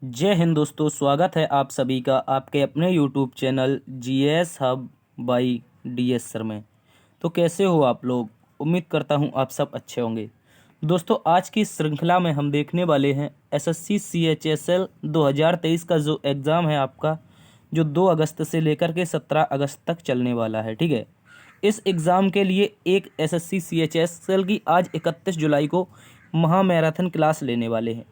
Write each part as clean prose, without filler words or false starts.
जय हिंद दोस्तों, स्वागत है आप सभी का आपके अपने YouTube channel GS hub by DS sir में। तो कैसे हो आप लोग? उम्मीद करता हूं आप सब अच्छे होंगे। दोस्तों, आज की इस श्रृंखला में हम देखने वाले हैं एसएससी सीएचएसएल 2023 का जो एग्ज़ाम है आपका, जो 2 अगस्त से लेकर के 17 अगस्त तक चलने वाला है। ठीक है, इस एग्ज़ाम के लिए एक एसएससी सीएचएसएल की आज 31 जुलाई को महा मैराथन क्लास लेने वाले हैं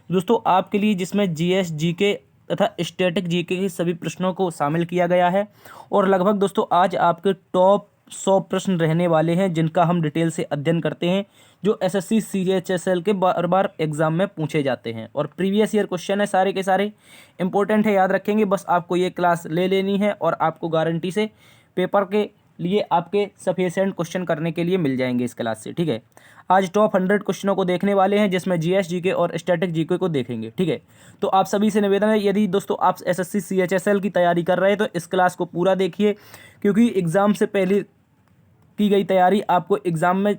दोस्तों आपके लिए, जिसमें जीएस जीके तथा स्टैटिक जीके के सभी प्रश्नों को शामिल किया गया है। और लगभग दोस्तों आज आपके टॉप 100 प्रश्न रहने वाले हैं जिनका हम डिटेल से अध्ययन करते हैं, जो एसएससी सीएचएसएल के बार बार एग्जाम में पूछे जाते हैं और प्रीवियस ईयर क्वेश्चन है, सारे के सारे इंपॉर्टेंट है, याद रखेंगे। बस आपको ये क्लास ले लेनी है और आपको गारंटी से पेपर के लिए आपके सफिशिएंट क्वेश्चन करने के लिए मिल जाएंगे इस क्लास से। ठीक है, आज टॉप 100 क्वेश्चनों को देखने वाले हैं जिसमें जीएस जीके और स्टैटिक जीके को देखेंगे। ठीक है, तो आप सभी से निवेदन है, यदि दोस्तों आप एसएससी सीएचएसएल की तैयारी कर रहे हैं तो इस क्लास को पूरा देखिए, क्योंकि एग्ज़ाम से पहले की गई तैयारी आपको एग्ज़ाम में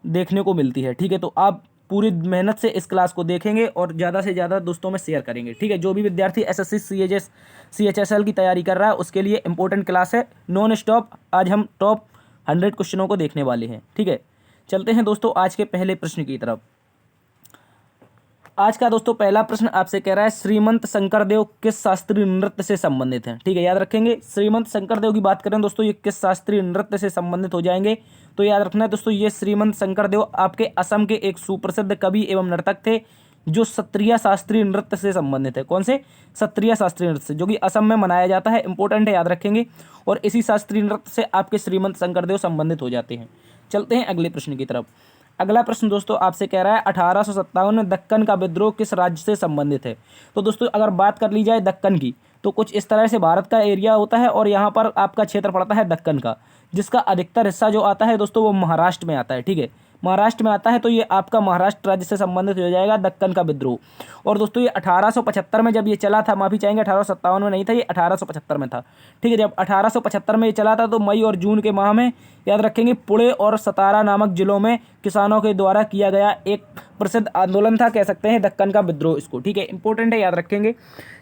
देखने को मिलती है। ठीक है, तो आप पूरी मेहनत से इस क्लास को देखेंगे और ज़्यादा से ज़्यादा दोस्तों में शेयर करेंगे। ठीक है, जो भी विद्यार्थी एसएससी सीएचएसएल की तैयारी कर रहा है उसके लिए इंपॉर्टेंट क्लास है, नॉन स्टॉप। आज हम टॉप 100 क्वेश्चनों को देखने वाले हैं। ठीक है, चलते हैं दोस्तों आज के पहले प्रश्न की तरफ। आज का दोस्तों पहला प्रश्न आपसे कह रहा है, श्रीमंत शंकरदेव किस शास्त्रीय नृत्य से संबंधित हैं? ठीक है, याद रखेंगे, श्रीमंत शंकरदेव की बात करें दोस्तों, ये किस शास्त्रीय नृत्य से संबंधित हो जाएंगे? तो याद रखना है दोस्तों, ये श्रीमंत शंकरदेव आपके असम के एक सुप्रसिद्ध कवि एवं नर्तक थे, जो सत्रिया शास्त्रीय नृत्य से संबंधित है। कौन से? सत्रिया शास्त्रीय नृत्य से, जो कि असम में मनाया जाता है। इंपॉर्टेंट है, याद रखेंगे। और इसी शास्त्रीय नृत्य से आपके श्रीमंत शंकरदेव संबंधित हो जाते हैं। चलते हैं अगले प्रश्न की तरफ। अगला प्रश्न दोस्तों आपसे कह रहा है, 1857 में दक्कन का विद्रोह किस राज्य से संबंधित है? तो दोस्तों अगर बात कर ली जाए दक्कन की, तो कुछ इस तरह से भारत का एरिया होता है और यहाँ पर आपका क्षेत्र पड़ता है दक्कन का, जिसका अधिकतर हिस्सा जो आता है दोस्तों वो महाराष्ट्र में आता है। ठीक है, महाराष्ट्र में आता है, तो ये आपका महाराष्ट्र राज्य से संबंधित हो जाएगा दक्कन का विद्रोह। और दोस्तों ये 1875 में जब ये चला था, माफी चाहेंगे 1857 में नहीं था, ये 1875 में था। ठीक है, जब 1875 में ये चला था तो मई और जून के माह में, याद रखेंगे, पुणे और सतारा नामक जिलों में किसानों के द्वारा किया गया एक प्रसिद्ध आंदोलन था, कह सकते हैं दक्कन का विद्रोह इसको। ठीक है, इंपॉर्टेंट है, याद रखेंगे।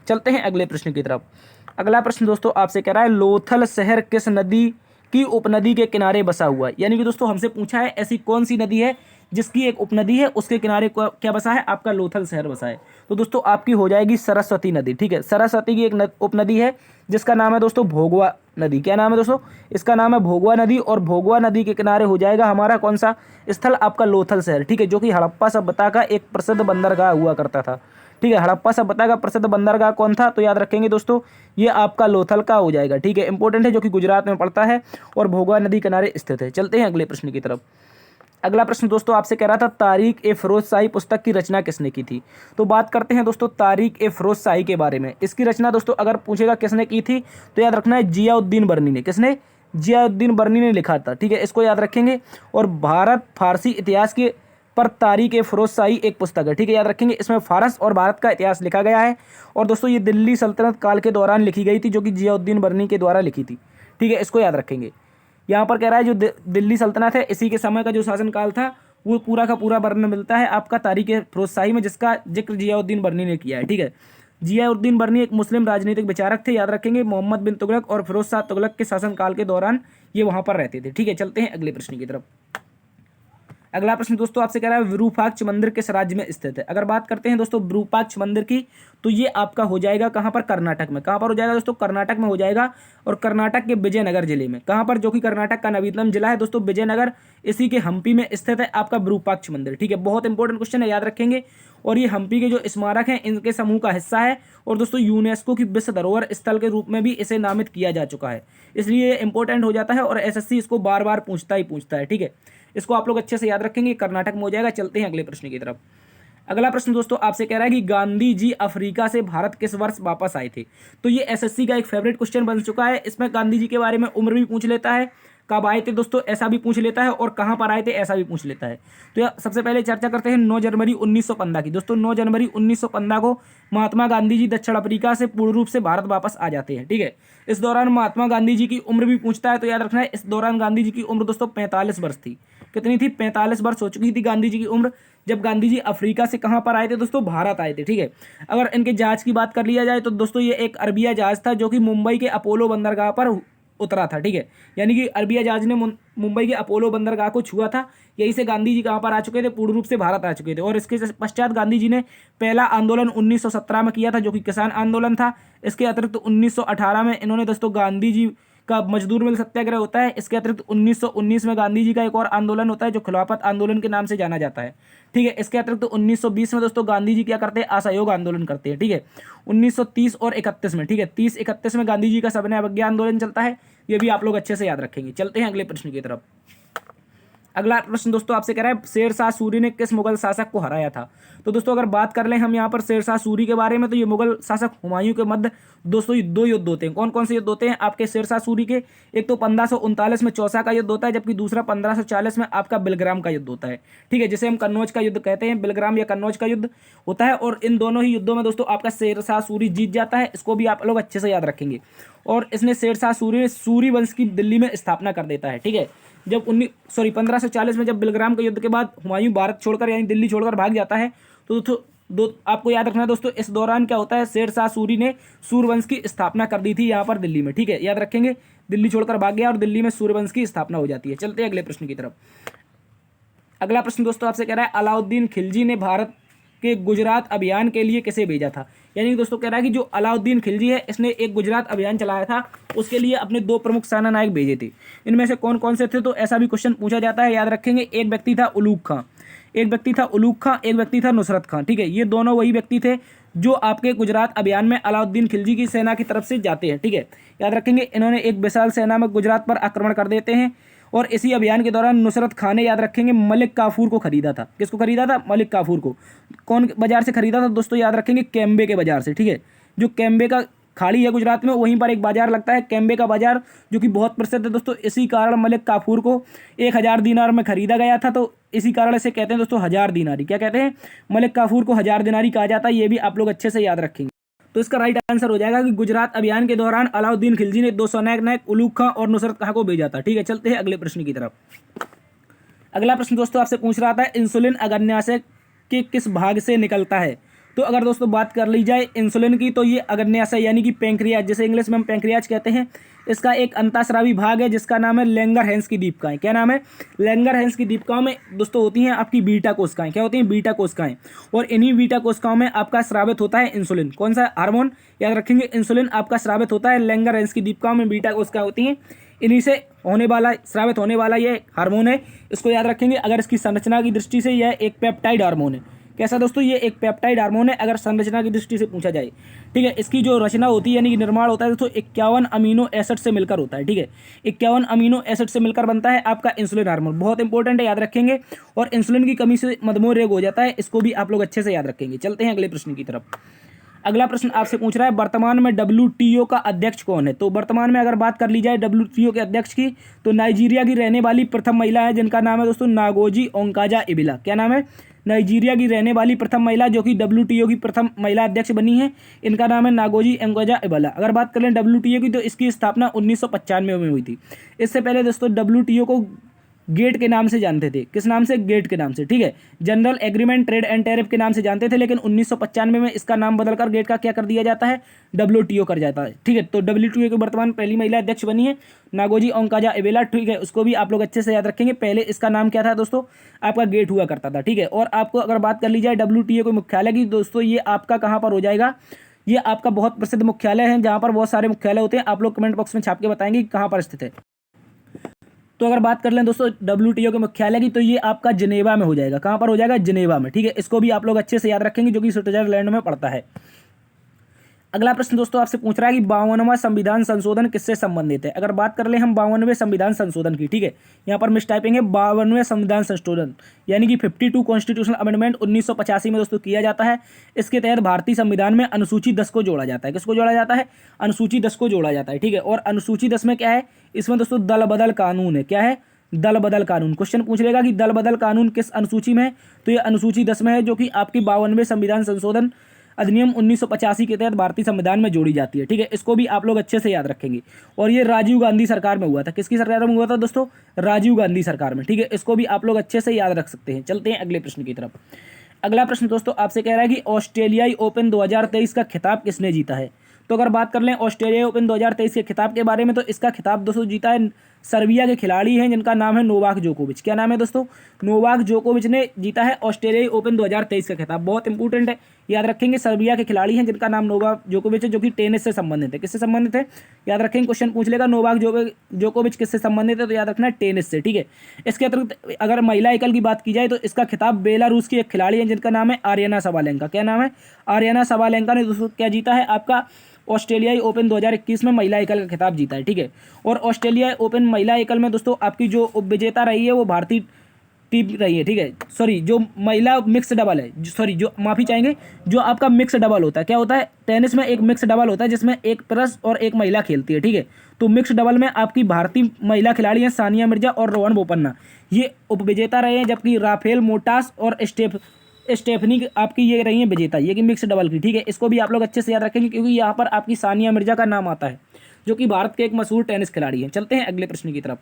चलते हैं अगले प्रश्न की तरफ। अगला प्रश्न दोस्तों आपसे कह रहा है, लोथल शहर किस नदी की उपनदी के किनारे बसा हुआ है? यानी कि दोस्तों हमसे पूछा है ऐसी कौन सी नदी है जिसकी एक उपनदी है, उसके किनारे क्या बसा है? आपका लोथल शहर बसा है। तो दोस्तों आपकी हो जाएगी सरस्वती नदी। ठीक है, सरस्वती की एक उपनदी है जिसका नाम है दोस्तों भोगवा नदी। क्या नाम है दोस्तों? इसका नाम है भोगवा नदी। और भोगवा नदी के किनारे हो जाएगा हमारा कौन सा स्थल? आपका लोथल शहर। ठीक है, जो कि हड़प्पा सभ्यता का एक प्रसिद्ध बंदरगाह हुआ करता था। ठीक है, हड़प्पा सभ्यता का प्रसिद्ध बंदरगाह कौन था? तो याद रखेंगे दोस्तों, ये आपका लोथल का हो जाएगा। ठीक है, इंपॉर्टेंट है, जो कि गुजरात में पड़ता है और भोगवा नदी किनारे स्थित है। चलते हैं अगले प्रश्न की तरफ। अगला प्रश्न दोस्तों आपसे कह रहा था, तारीख ए फिरोज शाही पुस्तक की रचना किसने की थी? तो बात करते हैं दोस्तों तारीख ए फिरोज शाही के बारे में। इसकी रचना दोस्तों अगर पूछेगा किसने की थी, तो याद रखना है जियाउद्दीन बर्नी ने। किसने? जियाउद्दीन बर्नी ने लिखा था। ठीक है, इसको याद रखेंगे। और भारत फारसी इतिहास के पर तारीख ए फिरोज शाही एक पुस्तक है। ठीक है, याद रखेंगे, इसमें फारस और भारत का इतिहास लिखा गया है। और दोस्तों ये दिल्ली सल्तनत काल के दौरान लिखी गई थी, जो कि जियाउद्दीन बर्नी के द्वारा लिखी थी। ठीक है, इसको याद रखेंगे। यहाँ पर कह रहा है जो दिल्ली सल्तनत है, इसी के समय का जो शासनकाल था वो पूरा का पूरा वर्णन मिलता है आपका तारीख ए फिरोज शाही में, जिसका जिक्र जियाउद्दीन बर्नी ने किया है। ठीक है, जियाउद्दीन बर्नी एक मुस्लिम राजनीतिक विचारक थे, याद रखेंगे। मोहम्मद बिन तुगलक और फिरोज शाह तुगलक के शासनकाल के दौरान ये वहां पर रहते थे। ठीक है, चलते हैं अगले प्रश्न की तरफ। अगला प्रश्न दोस्तों आपसे कह रहा है, विरूपाक्ष मंदिर किस राज्य में स्थित है? अगर बात करते हैं दोस्तों विरूपाक्ष मंदिर की, तो ये आपका हो जाएगा कहाँ पर? कर्नाटक में। कहाँ पर हो जाएगा दोस्तों? कर्नाटक में हो जाएगा। और कर्नाटक के विजयनगर जिले में। कहाँ पर? जो कि कर्नाटक का नवीनतम जिला है दोस्तों विजयनगर, इसी के हम्पी में स्थित है आपका विरूपाक्ष मंदिर। ठीक है, बहुत इंपॉर्टेंट क्वेश्चन है, याद रखेंगे। और ये हम्पी के जो स्मारक हैं इनके समूह का हिस्सा है। और दोस्तों यूनेस्को की विश्व धरोहर स्थल के रूप में भी इसे नामित किया जा चुका है, इसलिए इंपॉर्टेंट हो जाता है और एसएससी इसको बार बार पूछता है। ठीक है, इसको आप लोग अच्छे से याद रखेंगे, कर्नाटक में हो जाएगा। चलते हैं अगले प्रश्न की तरफ। अगला प्रश्न दोस्तों आपसे कह रहा है कि गांधी जी अफ्रीका से भारत किस वर्ष वापस आए थे? तो ये एसएससी का एक फेवरेट क्वेश्चन बन चुका है। इसमें गांधी जी के बारे में उम्र भी पूछ लेता है, कब आए थे दोस्तों ऐसा भी पूछ लेता है, और कहाँ पर आए थे ऐसा भी पूछ लेता है। तो सबसे पहले चर्चा करते हैं 9 जनवरी 1915 की। दोस्तों 9 जनवरी 1915 को महात्मा गांधी जी दक्षिण अफ्रीका से पूर्ण रूप से भारत वापस आ जाते हैं। ठीक है, इस दौरान महात्मा गांधी जी की उम्र भी पूछता है, तो याद रखना है इस दौरान गांधी जी की उम्र दोस्तों 45 वर्ष थी। कितनी थी? 45 वर्ष हो चुकी थी गांधी जी की उम्र जब गांधी जी अफ्रीका से कहाँ पर आए थे दोस्तों, भारत आए थे। ठीक है, अगर इनके जहाज की बात कर लिया जाए तो दोस्तों ये एक अरबिया जहाज था जो कि मुंबई के अपोलो बंदरगाह पर उतरा था। ठीक है, यानी कि अरबिया जहाज ने मुंबई के अपोलो बंदरगाह को छुआ था। यहीं से गांधी जी कहाँ पर आ चुके थे, पूर्ण रूप से भारत आ चुके थे। और इसके पश्चात गांधी जी ने पहला आंदोलन 1917 में किया था जो कि किसान आंदोलन था। इसके अतिरिक्त 1918 में इन्होंने दोस्तों गांधी जी का मजदूर मिल सत्याग्रह होता है। इसके अतिरिक्त 1919 में गांधी जी का एक और आंदोलन होता है जो खिलाफत आंदोलन के नाम से जाना जाता है। ठीक है, इसके अतिरिक्त 1920 में दोस्तों गांधी जी क्या करते हैं, असहयोग आंदोलन करते हैं। ठीक है, 1930 और 31 में, ठीक है, 30-31 में गांधी जी का सविनय अवज्ञा आंदोलन चलता है। ये भी आप लोग अच्छे से याद रखेंगे। चलते हैं अगले प्रश्न की तरफ। अगला प्रश्न दोस्तों आपसे कह रहा है शेरशाह सूरी ने किस मुगल शासक को हराया था। तो दोस्तों अगर बात कर लें हम यहाँ पर शेरशाह सूरी के बारे में, तो ये मुगल शासक हुमायूं के मध्य दोस्तों 2 युद्ध होते हैं। कौन कौन से युद्ध होते हैं आपके शेरशाह सूरी के, एक तो 1539 में चौसा का युद्ध होता है, जबकि दूसरा 1540 में आपका बिलग्राम का युद्ध होता है। ठीक है, जिसे हम कन्नौज का युद्ध कहते हैं, बिलग्राम या कन्नौज का युद्ध होता है। और इन दोनों ही युद्धों में दोस्तों आपका शेरशाह सूरी जीत जाता है। इसको भी आप लोग अच्छे से याद रखेंगे। और इसने शेरशाह सूरी ने सूरी वंश की दिल्ली में स्थापना कर देता है। ठीक है, जब 1540 में जब बिलग्राम के युद्ध के बाद हुमायूं भारत छोड़कर यानी दिल्ली छोड़कर भाग जाता है, तो आपको याद रखना है दोस्तों, इस दौरान क्या होता है, शेरशाह सूरी ने सूर्यवंश की स्थापना कर दी थी यहाँ पर दिल्ली में। ठीक है, याद रखेंगे, दिल्ली छोड़कर भाग गया और दिल्ली में सूर्यवंश की स्थापना हो जाती है। चलते हैं अगले प्रश्न की तरफ। अगला प्रश्न दोस्तों आपसे कह रहा है अलाउद्दीन खिलजी ने भारत के गुजरात अभियान के लिए किसे भेजा था। यानी कि दोस्तों कह रहा है कि जो अलाउद्दीन खिलजी है इसने एक गुजरात अभियान चलाया था, उसके लिए अपने 2 प्रमुख सेना नायक भेजे थे। इनमें से कौन कौन से थे, तो ऐसा भी क्वेश्चन पूछा जाता है, याद रखेंगे। एक व्यक्ति था उलूग खां, एक व्यक्ति था उलूग खां, एक व्यक्ति था नुसरत खां। ठीक है, ये दोनों वही व्यक्ति थे जो आपके गुजरात अभियान में अलाउद्दीन खिलजी की सेना की तरफ से जाते हैं। ठीक है, याद रखेंगे, इन्होंने एक विशाल सेना में गुजरात पर आक्रमण कर देते हैं। और इसी अभियान के दौरान नुसरत खां ने, याद रखेंगे, मलिक काफूर को खरीदा था। किसको खरीदा था, मलिक काफूर को। कौन बाजार से खरीदा था दोस्तों, याद रखेंगे, कैम्बे के बाजार से। ठीक है, जो कैम्बे का खाड़ी है गुजरात में, वहीं पर एक बाजार लगता है कैम्बे का बाजार, जो कि बहुत प्रसिद्ध है दोस्तों। इसी कारण मलिक काफूर को 1000 दीनार में खरीदा गया था। तो इसी कारण इसे कहते हैं दोस्तों 1000 दीनारी। क्या कहते हैं, मलिक काफूर को 1000 दीनारी कहा जाता है। ये भी आप लोग अच्छे से याद रखेंगे। तो इसका राइट आंसर हो जाएगा कि गुजरात अभियान के दौरान अलाउद्दीन खिलजी ने 2 सैनिक नायक उलूग खां और नुसरत खां को भेजा था। ठीक है, चलते हैं अगले प्रश्न की तरफ। अगला प्रश्न दोस्तों आपसे पूछ रहा था इंसुलिन अग्न्याशय के किस भाग से निकलता है। तो अगर दोस्तों बात कर ली जाए इंसुलिन की, तो ये अग्न्याशय यानी कि पैंक्रियाज, जैसे इंग्लिश में हम पैंक्रियाज कहते हैं, इसका एक अंतःस्रावी भाग है जिसका नाम है लैंगरहैंस की दीपिकाएं। क्या नाम है, लैंगरहैंस की दीपिकाओं में दोस्तों होती हैं आपकी बीटा कोशिकाएं। क्या होती हैं, बीटा कोशिकाएं। और इन्हीं बीटा कोशिकाओं में आपका स्रावित होता है इंसुलिन। कौन सा हार्मोन, याद रखेंगे, इंसुलिन आपका स्रावित होता है लैंगरहैंस की दीपिकाओं में। बीटा कोशिकाएं होती हैं, इन्हीं से होने वाला स्रावित होने वाला ये हार्मोन है। इसको याद रखेंगे। अगर इसकी संरचना की दृष्टि से यह एक पेप्टाइड हार्मोन है। कैसा दोस्तों, ये एक पेप्टाइड हार्मोन है अगर संरचना की दृष्टि से पूछा जाए। ठीक है, इसकी जो रचना होती है यानी कि निर्माण होता है दोस्तों 51 अमीनो एसिड से मिलकर होता है। ठीक है, 51 अमीनो एसिड से मिलकर बनता है आपका इंसुलिन हार्मोन। बहुत इंपॉर्टेंट है, याद रखेंगे। और इंसुलिन की कमी से मधुमेह रोग हो जाता है, इसको भी आप लोग अच्छे से याद रखेंगे। चलते हैं अगले प्रश्न की तरफ। अगला प्रश्न आपसे पूछ रहा है वर्तमान में WTO का अध्यक्ष कौन है। तो वर्तमान में अगर बात कर ली जाए WTO के अध्यक्ष की, तो नाइजीरिया की रहने वाली प्रथम महिला है जिनका नाम है दोस्तों नागोजी ओंकाजा-इबिला। क्या नाम है, नाइजीरिया की रहने वाली प्रथम महिला जो कि WTO की प्रथम महिला अध्यक्ष बनी है, इनका नाम है नागोजी ओंकाजा-इबिला। अगर बात करें WTO की, तो इसकी स्थापना 1995 में हुई थी। इससे पहले दोस्तों WTO को गेट के नाम से जानते थे। किस नाम से, गेट के नाम से। ठीक है, general agreement trade and tariff के नाम से जानते थे, लेकिन 1995 में इसका नाम बदलकर गेट का क्या कर दिया जाता है, WTO कर जाता है। ठीक है, तो WTO की वर्तमान पहली महिला अध्यक्ष बनी है नागोजी ओंकाजा-इबिला। ठीक है, उसको भी आप लोग अच्छे से याद रखेंगे। पहले इसका नाम क्या था दोस्तों, आपका गेट हुआ करता था। ठीक है, और आपको अगर बात कर ली जाए WTO के मुख्यालय की, दोस्तों ये आपका कहाँ पर हो जाएगा, ये आपका बहुत प्रसिद्ध मुख्यालय है जहाँ पर बहुत सारे मुख्यालय होते हैं। आप लोग कमेंट बॉक्स में छाप के बताएंगे कि कहाँ पर स्थित है। तो अगर बात कर लें दोस्तों WTO के मुख्यालय की, तो ये आपका जिनेवा में हो जाएगा। कहाँ पर हो जाएगा, जिनेवा में। ठीक है, इसको भी आप लोग अच्छे से याद रखेंगे जो कि स्विट्जरलैंड में पड़ता है। अगला प्रश्न दोस्तों आपसे पूछ रहा है कि 52वां संविधान संशोधन किससे संबंधित है। अगर बात कर ले हम 52वें संविधान संशोधन की, ठीक है, यहाँ पर मिस टाइपिंग है, 52वें संविधान संशोधन यानी कि 52 कॉन्स्टिट्यूशनल अमेंडमेंट 1985 में दोस्तों किया जाता है। इसके तहत भारतीय संविधान में अनुसूची 10 को जोड़ा जाता है। किसको जोड़ा जाता है, अनुसूची 10 को जोड़ा जाता है। ठीक है, और अनुसूची 10 में क्या है, इसमें दोस्तों दल बदल कानून है। क्या है, दल बदल कानून। क्वेश्चन पूछ लेगा कि दल बदल कानून किस अनुसूची में है, तो ये अनुसूची 10 में है, जो कि आपकी 52वें संविधान संशोधन अधिनियम 1985 के तहत भारतीय संविधान में जोड़ी जाती है। ठीक है, इसको भी आप लोग अच्छे से याद रखेंगे। और ये राजीव गांधी सरकार में हुआ था। किसकी सरकार में हुआ था दोस्तों? राजीव गांधी सरकार में। ठीक है, इसको भी आप लोग अच्छे से याद रख सकते हैं। चलते हैं अगले प्रश्न की तरफ। अगला प्रश्न दोस्तों आपसे कह रहा है कि ऑस्ट्रेलियाई ओपन 2023 का खिताब किसने जीता है? तो अगर बात कर लें ऑस्ट्रेलियाई ओपन 2023 के खिताब के बारे में, तो इसका खिताब दोस्तों जीता है सर्बिया के खिलाड़ी हैं जिनका नाम है नोवाक जोकोविच। क्या नाम है दोस्तों? नोवाक जोकोविच ने जीता है ऑस्ट्रेलियाई ओपन 2023 का खिताब। बहुत इंपॉर्टेंट है, याद रखेंगे। सर्बिया के खिलाड़ी हैं जिनका नाम नोवाक जोकोविच है, जो कि टेनिस से संबंधित है। किससे संबंधित है? याद रखेंगे, क्वेश्चन पूछ लेगा नोवाक जोकोविच किससे संबंधित है, तो याद रखना है टेनिस से। ठीक है, इसके अतिरिक्त अगर महिला एकल की बात की जाए तो इसका खिताब बेलारूस की एक खिलाड़ी है जिनका नाम है आर्याना सबालेंका। क्या नाम है? आर्याना सबालेंका ने दोस्तों क्या जीता है? आपका ऑस्ट्रेलियाई ओपन 2021 में महिला एकल का खिताब जीता है। ठीक है, और ऑस्ट्रेलियाई ओपन महिला एकल में दोस्तों आपकी जो उपविजेता रही है वो भारतीय टीम रही है। ठीक है, सॉरी, जो महिला मिक्स डबल है, सॉरी, जो माफ़ी चाहेंगे, जो आपका मिक्स डबल होता है। क्या होता है? टेनिस में एक मिक्स डबल होता है जिसमें एक पुरुष और एक महिला खेलती है। ठीक है, तो मिक्स डबल में आपकी भारतीय महिला खिलाड़ी हैं सानिया मिर्जा और रोहन बोपन्ना, ये उपविजेता रहे हैं। जबकि राफेल मोटास और स्टेफनी आपकी ये रही है विजेता, ये कि मिक्स डबल की। ठीक है, इसको भी आप लोग अच्छे से याद रखेंगे क्योंकि यहाँ पर आपकी सानिया मिर्जा का नाम आता है, जो कि भारत के एक मशहूर टेनिस खिलाड़ी हैं। चलते हैं अगले प्रश्न की तरफ।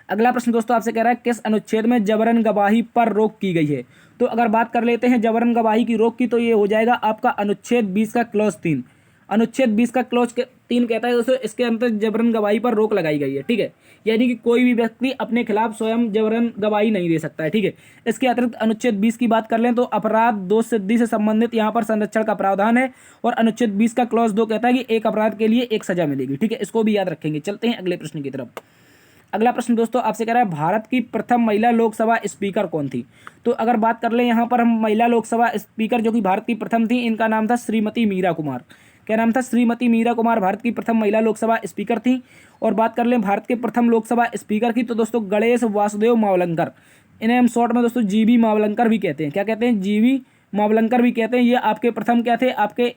अगला प्रश्न दोस्तों आपसे कह रहा है किस अनुच्छेद में जबरन गवाही पर रोक की गई है? तो अगर बात कर लेते हैं जबरन गवाही की रोक की, तो ये हो जाएगा आपका अनुच्छेद 20 का क्लॉज 3। अनुच्छेद 20 का क्लॉज 3 कहता है दोस्तों इसके अंदर जबरन गवाही पर रोक लगाई गई है। ठीक है, यानी कि कोई भी व्यक्ति अपने खिलाफ स्वयं जबरन गवाही नहीं दे सकता है। ठीक है, इसके अतिरिक्त अनुच्छेद 20 की बात कर लें तो अपराध दोष सिद्धि से संबंधित यहाँ पर संरक्षण का प्रावधान है। और अनुच्छेद 20 का क्लॉज 2 कहता है कि एक अपराध के लिए एक सजा मिलेगी। ठीक है, इसको भी याद रखेंगे। चलते हैं अगले प्रश्न की तरफ। अगला प्रश्न दोस्तों आपसे कह रहा है भारत की प्रथम महिला लोकसभा स्पीकर कौन थी? तो अगर बात कर लें यहाँ पर हम महिला लोकसभा स्पीकर जो कि भारत की प्रथम थी, इनका नाम था श्रीमती मीरा कुमार। क्या नाम था? श्रीमती मीरा कुमार भारत की प्रथम महिला लोकसभा स्पीकर थी। और बात कर लें भारत के प्रथम लोकसभा स्पीकर की, तो दोस्तों गणेश वासुदेव मावलंकर, इन्हें हम शॉर्ट में दोस्तों जीवी मावलंकर भी कहते हैं। क्या कहते हैं? जीवी मावलंकर भी कहते हैं। ये आपके प्रथम क्या थे? आपके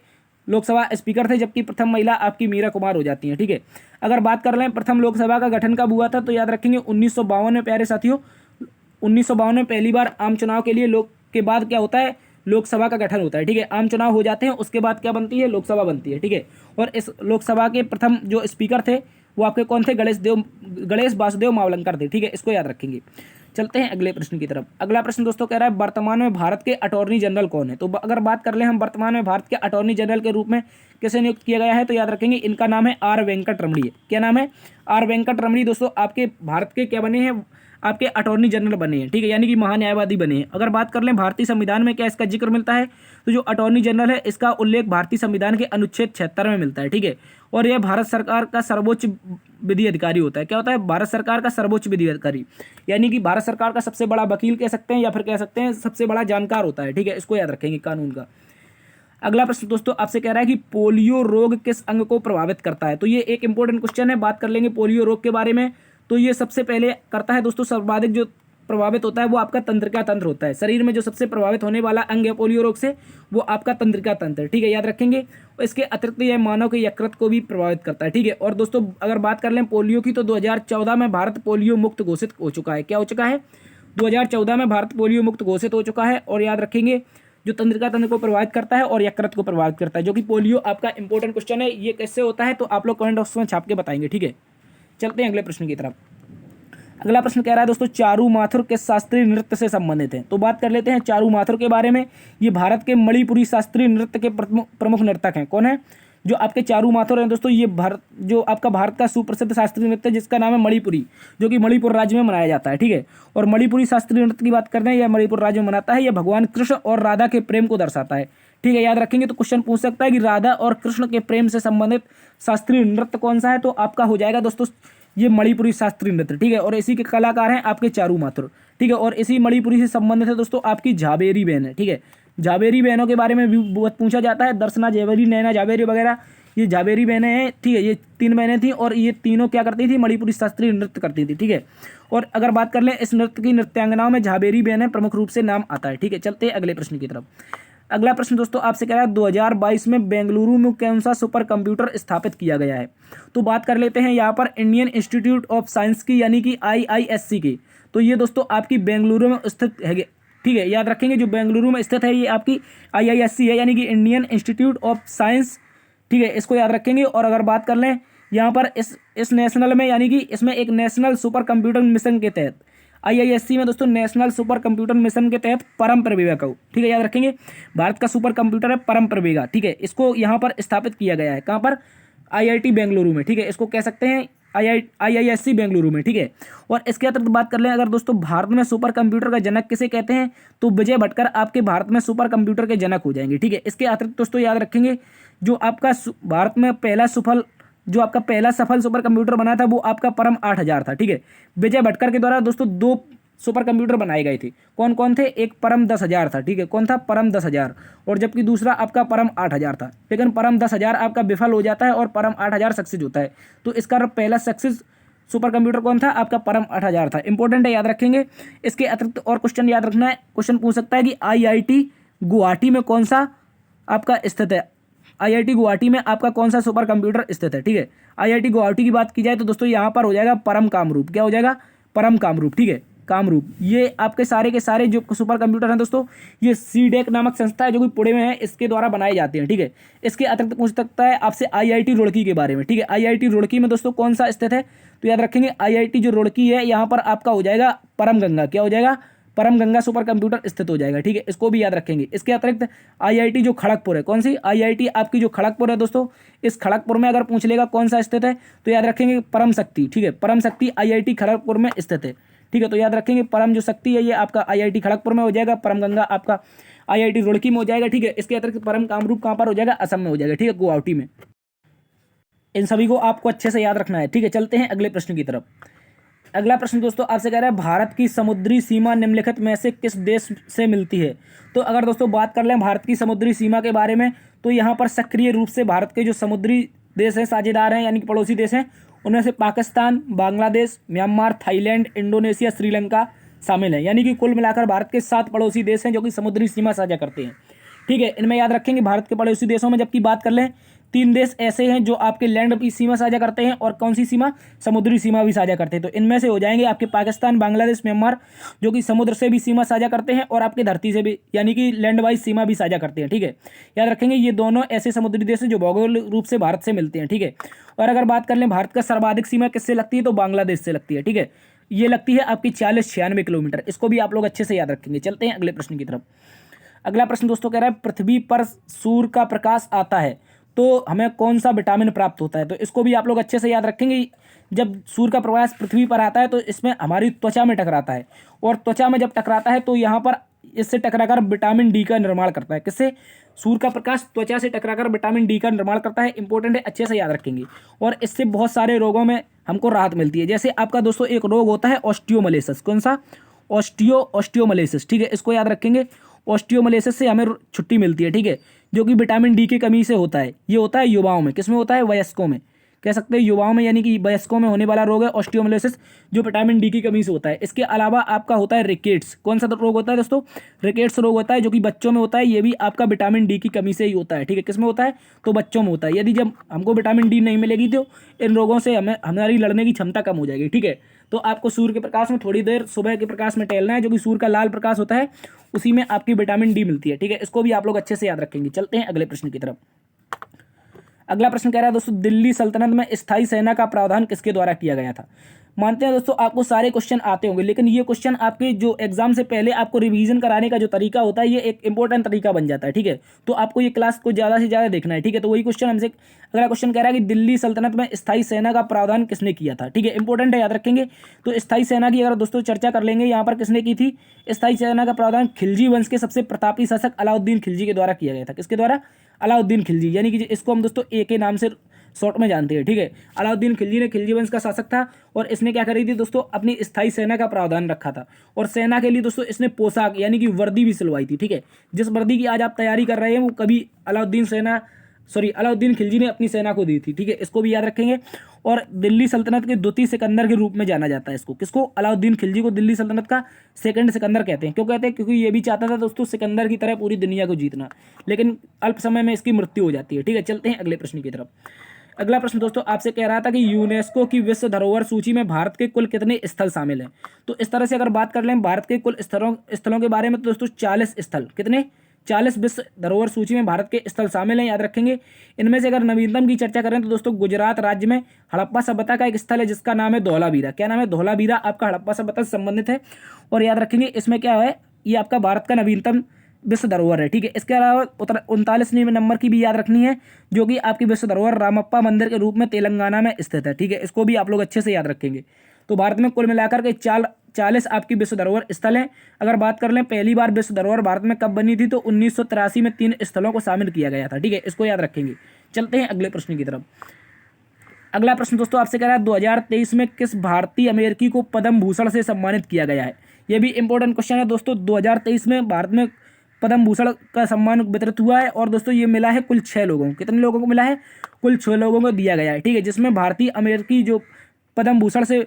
लोकसभा स्पीकर थे, जबकि प्रथम महिला आपकी मीरा कुमार हो जाती हैं। ठीक है, अगर बात कर लें प्रथम लोकसभा का गठन कब हुआ था, तो याद रखेंगे 1952 में। प्यारे साथियों, 1952 में पहली बार आम चुनाव के लिए के बाद क्या होता है? लोकसभा का गठन होता है। ठीक है, आम चुनाव हो जाते हैं, उसके बाद क्या बनती है? लोकसभा बनती है। ठीक है, और इस लोकसभा के प्रथम जो स्पीकर थे वो आपके कौन थे? गणेश वासुदेव मावलंकर थे। ठीक है, इसको याद रखेंगे। चलते हैं अगले प्रश्न की तरफ। अगला प्रश्न दोस्तों कह रहा है वर्तमान में भारत के अटॉर्नी जनरल कौन है? तो अगर बात कर ले हम वर्तमान में भारत के अटॉर्नी जनरल के रूप में किसे नियुक्त किया गया है, तो याद रखेंगे इनका नाम है आर वेंकट रमणी। क्या नाम है? आर वेंकट रमणी दोस्तों आपके भारत के क्या बने हैं? आपके अटॉर्नी जनरल बने हैं। ठीक है, यानी कि महान्यायवादी बने हैं। अगर बात कर लें भारतीय संविधान में क्या इसका जिक्र मिलता है, तो जो अटॉर्नी जनरल है इसका उल्लेख भारतीय संविधान के अनुच्छेद 76 में मिलता है। ठीक है, और यह भारत सरकार का सर्वोच्च विधि अधिकारी होता है। क्या होता है? भारत सरकार का सर्वोच्च विधि अधिकारी, यानी कि भारत सरकार का सबसे बड़ा वकील कह सकते हैं या फिर कह सकते हैं सबसे बड़ा जानकार होता है। ठीक है, इसको याद रखेंगे कानून का। अगला प्रश्न दोस्तों आपसे कह रहा है कि पोलियो रोग किस अंग को प्रभावित करता है? तो ये एक इंपॉर्टेंट क्वेश्चन है। बात कर लेंगे पोलियो रोग के बारे में, तो ये सबसे पहले करता है दोस्तों, सर्वाधिक जो प्रभावित होता है वो आपका तंत्रिका तंत्र होता है। शरीर में जो सबसे प्रभावित होने वाला अंग है पोलियो रोग से, वो आपका तंत्रिका तंत्र। ठीक है, याद रखेंगे। इसके अतिरिक्त यह मानव के यकृत को भी प्रभावित करता है। ठीक है, और दोस्तों अगर बात कर लें पोलियो की, तो 2014 में भारत पोलियो मुक्त घोषित हो चुका है। क्या हो चुका है? 2014 में भारत पोलियो मुक्त घोषित हो चुका है। और याद रखेंगे जो तंत्रिका तंत्र को प्रभावित करता है और यकृत को प्रभावित करता है, जो कि पोलियो आपका इंपॉर्टेंट क्वेश्चन है। ये कैसे होता है तो आप लोग कमेंट बॉक्स में छाप के बताएंगे। ठीक है, चलते हैं अगले प्रश्न की तरफ। अगला प्रश्न कह रहा है दोस्तों चारू माथुर किस शास्त्रीय नृत्य से संबंधित है? तो बात कर लेते हैं चारू माथुर के बारे में। ये भारत के मणिपुरी शास्त्रीय नृत्य के प्रमुख नर्तक हैं। कौन है? जो आपके चारू माथुर हैं दोस्तों, ये भारत का सुप्रसिद्ध शास्त्रीय नृत्य जिसका नाम है मणिपुरी, जो कि मणिपुर राज्य में मनाया जाता है। ठीक है, और मणिपुरी शास्त्रीय नृत्य की बात करते हैं, यह मणिपुर राज्य में मनाता है। यह भगवान कृष्ण और राधा के प्रेम को दर्शाता है। ठीक है, याद रखेंगे। तो क्वेश्चन पूछ सकता है कि राधा और कृष्ण के प्रेम से संबंधित शास्त्रीय नृत्य कौन सा है, तो आपका हो जाएगा दोस्तों ये मणिपुरी शास्त्रीय नृत्य। ठीक है, और इसी के कलाकार हैं आपके चारू माथुर। ठीक है, और इसी मणिपुरी से संबंधित है दोस्तों आपकी झाबेरी बहन है। ठीक है, झाबेरी बहनों के बारे में भी बहुत पूछा जाता है। दर्शना झाबेरी, नैना झाबेरी वगैरह, ये झाबेरी बहनें हैं। ठीक है, ये 3 बहनें थी और ये तीनों क्या करती थी? मणिपुरी शास्त्रीय नृत्य करती थी। ठीक है, और अगर बात कर लें इस नृत्य की नृत्यांगनाओं में झाबेरी बहनें प्रमुख रूप से नाम आता है। ठीक है, चलते हैं अगले प्रश्न की तरफ। अगला प्रश्न दोस्तों आपसे कह रहा है 2022 में बेंगलुरु में कौन सा सुपर कंप्यूटर स्थापित किया गया है? तो बात कर लेते हैं यहाँ पर इंडियन इंस्टीट्यूट ऑफ साइंस की, यानी कि IISc की। तो ये दोस्तों आपकी बेंगलुरु में स्थित है। ठीक ठीक है, याद रखेंगे। जो बेंगलुरु में स्थित है ये आपकी IISc है, यानी कि इंडियन इंस्टीट्यूट ऑफ साइंस, ठीक है, इसको याद रखेंगे। और अगर बात कर लें यहाँ पर इस नेशनल में, यानी कि इसमें एक नेशनल सुपर कंप्यूटर मिशन के तहत, IISc में दोस्तों नेशनल सुपर कंप्यूटर मिशन के तहत परम प्रवेगा का, ठीक है, याद रखेंगे। भारत का सुपर कंप्यूटर है परम प्रवेगा, ठीक है, इसको यहाँ पर स्थापित किया गया है। कहाँ पर? IIT बेंगलुरु में, ठीक है, इसको कह सकते हैं IISc बेंगलुरु में, ठीक है। और इसके अतिरिक्त बात कर लें अगर दोस्तों भारत में सुपर कंप्यूटर का जनक किसे कहते हैं, तो विजय भटकर आपके भारत में सुपर कंप्यूटर के जनक हो जाएंगे, ठीक है। इसके अतिरिक्त दोस्तों याद रखेंगे जो आपका भारत में पहला सफल सुपर कंप्यूटर बना था वो आपका परम 8000 था, ठीक है। विजय भटकर के द्वारा दोस्तों 2 सुपर कंप्यूटर बनाए गए थे। कौन कौन थे? एक परम 10,000 था, ठीक है, कौन था? परम 10,000, और जबकि दूसरा आपका परम 8000 था। लेकिन परम 10,000 आपका विफल हो जाता है और परम 8000 सक्सेस होता है। तो इसका पहला सक्सेस सुपर कंप्यूटर कौन था? आपका परम 8000 था। इंपॉर्टेंट है, याद रखेंगे। इसके अतिरिक्त और क्वेश्चन याद रखना है, क्वेश्चन पूछ सकता है कि IIT गुवाहाटी में कौन सा आपका स्थित है, IIT गुवाहाटी में आपका कौन सा सुपर कंप्यूटर स्थित है, ठीक है। IIT गुवाहाटी की बात की जाए तो दोस्तों यहाँ पर हो जाएगा परम कामरूप। क्या हो जाएगा? परम कामरूप, ठीक है, कामरूप। ये आपके सारे के सारे जो सुपर कंप्यूटर हैं दोस्तों, ये CDEC नामक संस्था है जो कि पुणे में है, इसके द्वारा बनाए जाते हैं, ठीक है। इसके अतिरिक्त पूछ सकता है आपसे IIT रुड़की के बारे में, ठीक है। IIT रुड़की में दोस्तों कौन सा स्थित है, तो याद रखेंगे IIT जो रुड़की है यहाँ पर आपका हो जाएगा परम गंगा। क्या हो जाएगा? परम गंगा सुपर कंप्यूटर स्थित हो जाएगा, ठीक है, इसको भी याद रखेंगे। इसके अतिरिक्त IIT जो खड़गपुर है, कौन सी IIT आपकी जो खड़गपुर है दोस्तों, इस खड़गपुर में अगर पूछ लेगा कौन सा स्थित है तो याद रखेंगे परम शक्ति, ठीक है, परम शक्ति IIT खड़गपुर में स्थित है, ठीक है। तो याद रखेंगे परम जो शक्ति है ये आपका IIT खड़गपुर में हो जाएगा, परम गंगा आपका IIT रुड़की में हो जाएगा, ठीक है। इसके अतिरिक्त परम कामरूप कहाँ पर हो जाएगा? असम में हो जाएगा, ठीक है, गुवाहाटी में। इन सभी को आपको अच्छे से याद रखना है, ठीक है। चलते हैं अगले प्रश्न की तरफ। अगला प्रश्न दोस्तों आपसे कह रहा है भारत की समुद्री सीमा निम्नलिखित में से किस देश से मिलती है। तो अगर दोस्तों बात कर लें भारत की समुद्री सीमा के बारे में, तो यहाँ पर सक्रिय रूप से भारत के जो समुद्री देश हैं, साझेदार हैं, यानी कि पड़ोसी देश हैं, उनमें से Pakistan, Bangladesh, Myanmar, Thailand, Indonesia, Sri Lanka शामिल है। यानी कि कुल मिलाकर भारत के 7 पड़ोसी देश हैं जो कि समुद्री सीमा साझा करते हैं, ठीक है। इनमें याद रखेंगे भारत के पड़ोसी देशों में जबकि बात कर लें 3 देश ऐसे हैं जो आपके लैंड की सीमा साझा करते हैं, और कौन सी सीमा? समुद्री सीमा भी साझा करते हैं। तो इनमें से हो जाएंगे आपके पाकिस्तान, बांग्लादेश, म्यांमार, जो कि समुद्र से भी सीमा साझा करते हैं और आपके धरती से भी, यानी कि लैंड वाइज सीमा भी साझा करते हैं, ठीक है। याद रखेंगे ये दोनों ऐसे समुद्री देश हैं जो भौगोलिक रूप से भारत से मिलते हैं, ठीक है। और अगर बात कर लें भारत का सर्वाधिक सीमा किससे लगती है, तो बांग्लादेश से लगती है, ठीक है। ये लगती है आपकी 40-96 किलोमीटर। इसको भी आप लोग अच्छे से याद रखेंगे। चलते हैं अगले प्रश्न की तरफ। अगला प्रश्न दोस्तों कह रहा है पृथ्वी पर सूर्य का प्रकाश आता है तो हमें कौन सा विटामिन प्राप्त होता है। तो इसको भी आप लोग अच्छे से याद रखेंगे। जब सूर्य का प्रकाश पृथ्वी पर आता है तो इसमें हमारी त्वचा में टकराता है, और त्वचा में जब टकराता है तो यहाँ पर इससे टकराकर विटामिन डी का निर्माण करता है। किससे? सूर्य का प्रकाश त्वचा से टकराकर विटामिन डी का निर्माण करता है। इंपॉर्टेंट है, अच्छे से याद रखेंगे। और इससे बहुत सारे रोगों में हमको राहत मिलती है। जैसे आपका दोस्तों एक रोग होता है ऑस्टियोमलेसिस। कौन सा? ऑस्टियोमलेसिस, ठीक है, इसको याद रखेंगे। ऑस्टियोमलेसिस से हमें छुट्टी मिलती है, ठीक है, जो कि विटामिन डी की कमी से होता है। ये होता है युवाओं में। किस में होता है? वयस्कों में, कह सकते हैं युवाओं में, यानी कि वयस्कों में होने वाला रोग है ऑस्टियोमलेसिस, जो विटामिन डी की कमी से होता है। इसके अलावा आपका होता है रिकेट्स। कौन सा रोग होता है दोस्तों? रिकेट्स रोग होता है, जो कि बच्चों में होता है। ये भी आपका विटामिन डी की कमी से ही होता है, ठीक है। किस में होता है? तो बच्चों में होता है। यदि जब हमको विटामिन डी नहीं मिलेगी तो इन रोगों से हमारी लड़ने की क्षमता कम हो जाएगी, ठीक है। तो आपको सूर्य के प्रकाश में थोड़ी देर सुबह के प्रकाश में टहलना है, जो कि सूर्य का लाल प्रकाश होता है, उसी में आपकी विटामिन डी मिलती है, ठीक है। इसको भी आप लोग अच्छे से याद रखेंगे। चलते हैं अगले प्रश्न की तरफ। अगला प्रश्न कह रहा है दोस्तों दिल्ली सल्तनत में स्थायी सेना का प्रावधान किसके द्वारा किया गया था। मानते हैं दोस्तों आपको सारे क्वेश्चन आते होंगे, लेकिन ये क्वेश्चन आपके जो एग्जाम से पहले आपको रिवीजन कराने का जो तरीका होता है, ये एक इंपॉर्टेंट तरीका बन जाता है, ठीक है। तो आपको ये क्लास को ज़्यादा से ज़्यादा देखना है, ठीक है। तो वही क्वेश्चन हमसे अगला क्वेश्चन कह रहा है कि दिल्ली सल्तनत में स्थायी सेना का प्रावधान किसने किया था, ठीक है। इंपॉर्टेंट है, याद रखेंगे। तो स्थायी सेना की अगर दोस्तों चर्चा कर लेंगे, यहाँ पर किसने की थी स्थायी सेना का प्रावधान? खिलजी वंश के सबसे प्रतापी शासक अलाउद्दीन खिलजी के द्वारा किया गया था। किसके द्वारा? अलाउद्दीन खिलजी, यानी कि इसको हम दोस्तों ए के नाम से शॉर्ट में जानते हैं, ठीक है। अलाउद्दीन खिलजी ने, खिलजी वंश का शासक था, और इसने क्या करी थी दोस्तों? अपनी स्थायी सेना का प्रावधान रखा था। और सेना के लिए दोस्तों इसने पोशाक यानी कि वर्दी भी सिलवाई थी, ठीक है। जिस वर्दी की आज आप तैयारी कर रहे हैं वो कभी अलाउद्दीन खिलजी ने अपनी सेना को दी थी, ठीक है। इसको भी याद रखेंगे। और दिल्ली सल्तनत के द्वितीय सिकंदर के रूप में जाना जाता है इसको। किसको? अलाउद्दीन खिलजी को दिल्ली सल्तनत का सेकंड सिकंदर कहते हैं। क्यों कहते हैं? क्योंकि ये भी चाहता था दोस्तों सिकंदर की तरह पूरी दुनिया को जीतना, लेकिन अल्प समय में इसकी मृत्यु हो जाती है, ठीक है। चलते हैं अगले प्रश्न की तरफ। अगला प्रश्न दोस्तों आपसे कह रहा था कि यूनेस्को की विश्व धरोहर सूची में भारत के कुल कितने स्थल शामिल हैं। तो इस तरह से अगर बात कर लें भारत के कुल स्थलों के बारे में, तो दोस्तों 40 स्थल, कितने 40 विश्व धरोहर सूची में भारत के स्थल शामिल हैं, याद रखेंगे। इनमें से अगर नवीनतम की चर्चा करें तो दोस्तों गुजरात राज्य में हड़प्पा सभ्यता का एक स्थल है जिसका नाम है धौलावीरा। क्या नाम है? धौलावीरा आपका हड़प्पा सभ्यता से संबंधित है। और याद रखेंगे इसमें क्या है, ये आपका भारत का नवीनतम विश्व धरोहर है। ठीक है, इसके अलावा 39वें नंबर की भी याद रखनी है, जो कि आपकी विश्व धरोहर रामप्पा मंदिर के रूप में तेलंगाना में स्थित है। ठीक है, इसको भी आप लोग अच्छे से याद रखेंगे। तो भारत में कुल मिलाकर के 40 आपकी विश्व धरोहर स्थल हैं। अगर बात कर लें पहली बार विश्व धरोहर भारत में कब बनी थी, तो 1983 में 3 स्थलों को शामिल किया गया था। ठीक है, इसको याद रखेंगे। चलते हैं अगले प्रश्न की तरफ। अगला प्रश्न दोस्तों आपसे कह रहा है 2023 में किस भारतीय अमेरिकी को पद्म भूषण से सम्मानित किया गया है। यह भी इंपॉर्टेंट क्वेश्चन है दोस्तों। 2023 में भारत में पद्म भूषण का सम्मान वितरित हुआ है और दोस्तों ये मिला है कुल 6 लोगों को। कितने लोगों को मिला है? कुल 6 लोगों को दिया गया है। ठीक है, जिसमें भारतीय अमेरिकी जो पद्म भूषण से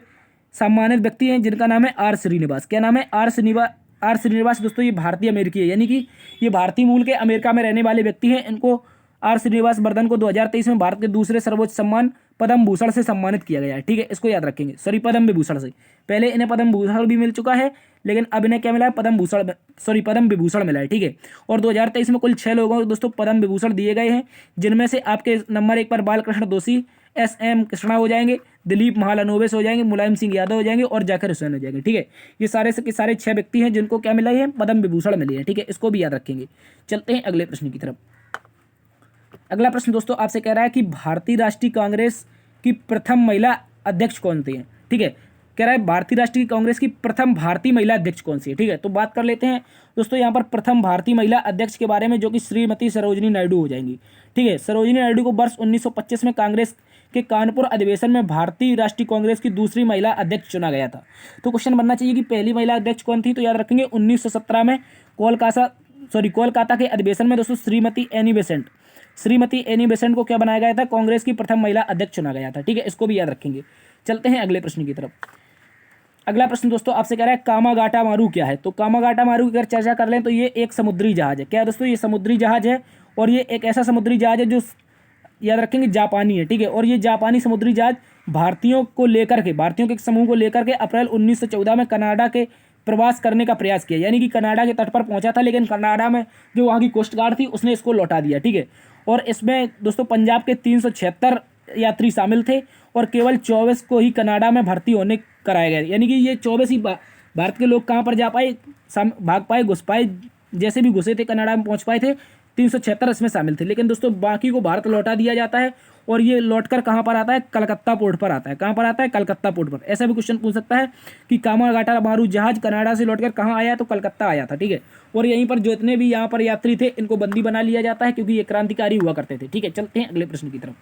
सम्मानित व्यक्ति हैं जिनका नाम है आर श्रीनिवास। क्या नाम है? आर श्रीनिवास दोस्तों ये भारतीय अमेरिकी है, यानी कि ये भारतीय मूल के अमेरिका में रहने वाले व्यक्ति हैं। इनको आर श्रीनिवास वर्धन को 2023 में भारत के दूसरे सर्वोच्च सम्मान पद्म भूषण से सम्मानित किया गया है। ठीक है, इसको याद रखेंगे। सॉरी, पद्म विभूषण से। पहले इन्हें पद्म भूषण भी मिल चुका है, लेकिन अब इन्हें क्या मिला है? पद्म विभूषण मिला है। ठीक है, और 2023 में कुल 6 लोगों को दोस्तों पद्म विभूषण दिए गए हैं, जिनमें से आपके नंबर 1 पर बालकृष्ण दोषी, एस.एम. कृष्णा हो जाएंगे, दिलीप महालनोबिस हो जाएंगे, मुलायम सिंह यादव हो जाएंगे और जाकिर हुसैन हो जाएंगे। ठीक है, ये सारे के सारे 6 व्यक्ति हैं जिनको क्या मिला है? पद्म विभूषण मिले हैं। ठीक है, इसको भी याद रखेंगे। चलते हैं अगले प्रश्न की तरफ। अगला प्रश्न दोस्तों आपसे कह रहा है कि भारतीय राष्ट्रीय कांग्रेस की प्रथम महिला अध्यक्ष कौन सी है। ठीक है, कह रहा है भारतीय राष्ट्रीय कांग्रेस की प्रथम भारतीय महिला अध्यक्ष कौन सी है। ठीक है, तो बात कर लेते हैं दोस्तों यहाँ पर प्रथम भारतीय महिला अध्यक्ष के बारे में, जो कि श्रीमती सरोजिनी नायडू हो जाएंगी। ठीक है, सरोजिनी नायडू को वर्ष 1925 में कांग्रेस के कानपुर अधिवेशन में भारतीय राष्ट्रीय कांग्रेस की दूसरी महिला अध्यक्ष चुना गया था। तो क्वेश्चन बनना चाहिए कि पहली महिला अध्यक्ष कौन थी, तो याद रखेंगे 1917 में कोलकाता के अधिवेशन में दोस्तों श्रीमती एनी बेसेंट को क्या बनाया गया था? कांग्रेस की प्रथम महिला अध्यक्ष चुना गया था। ठीक है, इसको भी याद रखेंगे। चलते हैं अगले प्रश्न की तरफ। अगला प्रश्न दोस्तों आपसे कह रहा है कामागाटा मारू क्या है। तो कामागाटा मारू की अगर चर्चा कर लें तो ये एक समुद्री जहाज है। क्या है दोस्तों? ये समुद्री जहाज है, और ये एक ऐसा समुद्री जहाज है जो याद रखेंगे जापानी है। ठीक है, और ये जापानी समुद्री जहाज भारतीयों के एक समूह को लेकर के अप्रैल 1914 में कनाडा के प्रवास करने का प्रयास किया, यानी कि कनाडा के तट पर पहुंचा था, लेकिन कनाडा में जो वहाँ की कोस्ट गार्ड थी उसने इसको लौटा दिया। ठीक है, और इसमें दोस्तों पंजाब के 376 यात्री शामिल थे और केवल 24 को ही कनाडा में भर्ती होने कराया गया, यानी कि ये 24 ही भारत के लोग कहाँ पर जा पाए, भाग पाए, घुस पाए, जैसे भी घुसे थे कनाडा में पहुँच पाए थे। 376 इसमें शामिल थे, लेकिन दोस्तों बाकी को भारत लौटा दिया जाता है और ये लौटकर कहाँ पर आता है? कलकत्ता पोर्ट पर आता है। कहाँ पर आता है? कलकत्ता पोर्ट पर। ऐसा भी क्वेश्चन पूछ सकता है कि कामागाटा मारू जहाज कनाडा से लौटकर कहाँ आया, तो कलकत्ता आया था। ठीक है, और यहीं पर जितने भी यहाँ पर यात्री थे इनको बंदी बना लिया जाता है, क्योंकि ये क्रांतिकारी हुआ करते थे। ठीक है, चलते हैं अगले प्रश्न की तरफ।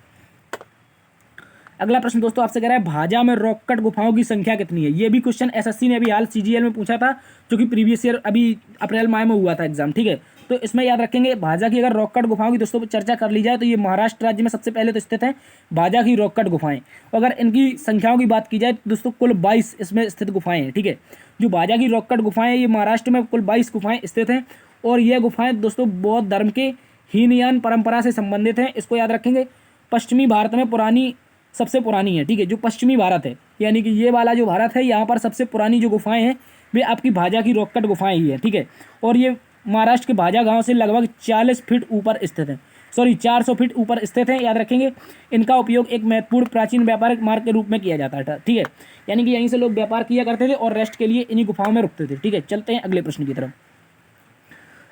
अगला प्रश्न दोस्तों आपसे कह रहा है भाजा में रॉककट गुफाओं की संख्या कितनी है। ये भी क्वेश्चन एसएससी ने अभी हाल सीजीएल में पूछा था, जो कि प्रीवियस ईयर अभी अप्रैल माह में हुआ था एग्जाम। ठीक है, तो इसमें याद रखेंगे भाजा की अगर रॉककट गुफाओं की दोस्तों चर्चा कर ली जाए तो ये महाराष्ट्र राज्य में सबसे पहले तो स्थित है भाजा की रॉककट गुफाएं। अगर इनकी संख्याओं की बात की जाए तो दोस्तों कुल 22 इसमें स्थित गुफाएं हैं। ठीक है, जो भाजा की रॉककट गुफाएं ये महाराष्ट्र में कुल 22 गुफाएं स्थित हैं, और ये गुफाएं दोस्तों बौद्ध धर्म के हीनयान परंपरा से संबंधित हैं। इसको याद रखेंगे। पश्चिमी भारत में सबसे पुरानी है। ठीक है, जो पश्चिमी भारत है, यानी कि ये वाला जो भारत है, यहाँ पर सबसे पुरानी जो गुफाएं हैं वे आपकी भाजा की रॉककट गुफाएं ही है। ठीक है, और ये महाराष्ट्र के भाजा गांव से लगभग 40 फीट ऊपर स्थित है, 400 फीट ऊपर स्थित है। याद रखेंगे इनका उपयोग एक महत्वपूर्ण प्राचीन व्यापारिक मार्ग के रूप में किया जाता था। ठीक है, यानी कि यहीं से लोग व्यापार किया करते थे और रेस्ट के लिए इन्हीं गुफाओं में रुकते थे। ठीक है, चलते हैं अगले प्रश्न की तरफ।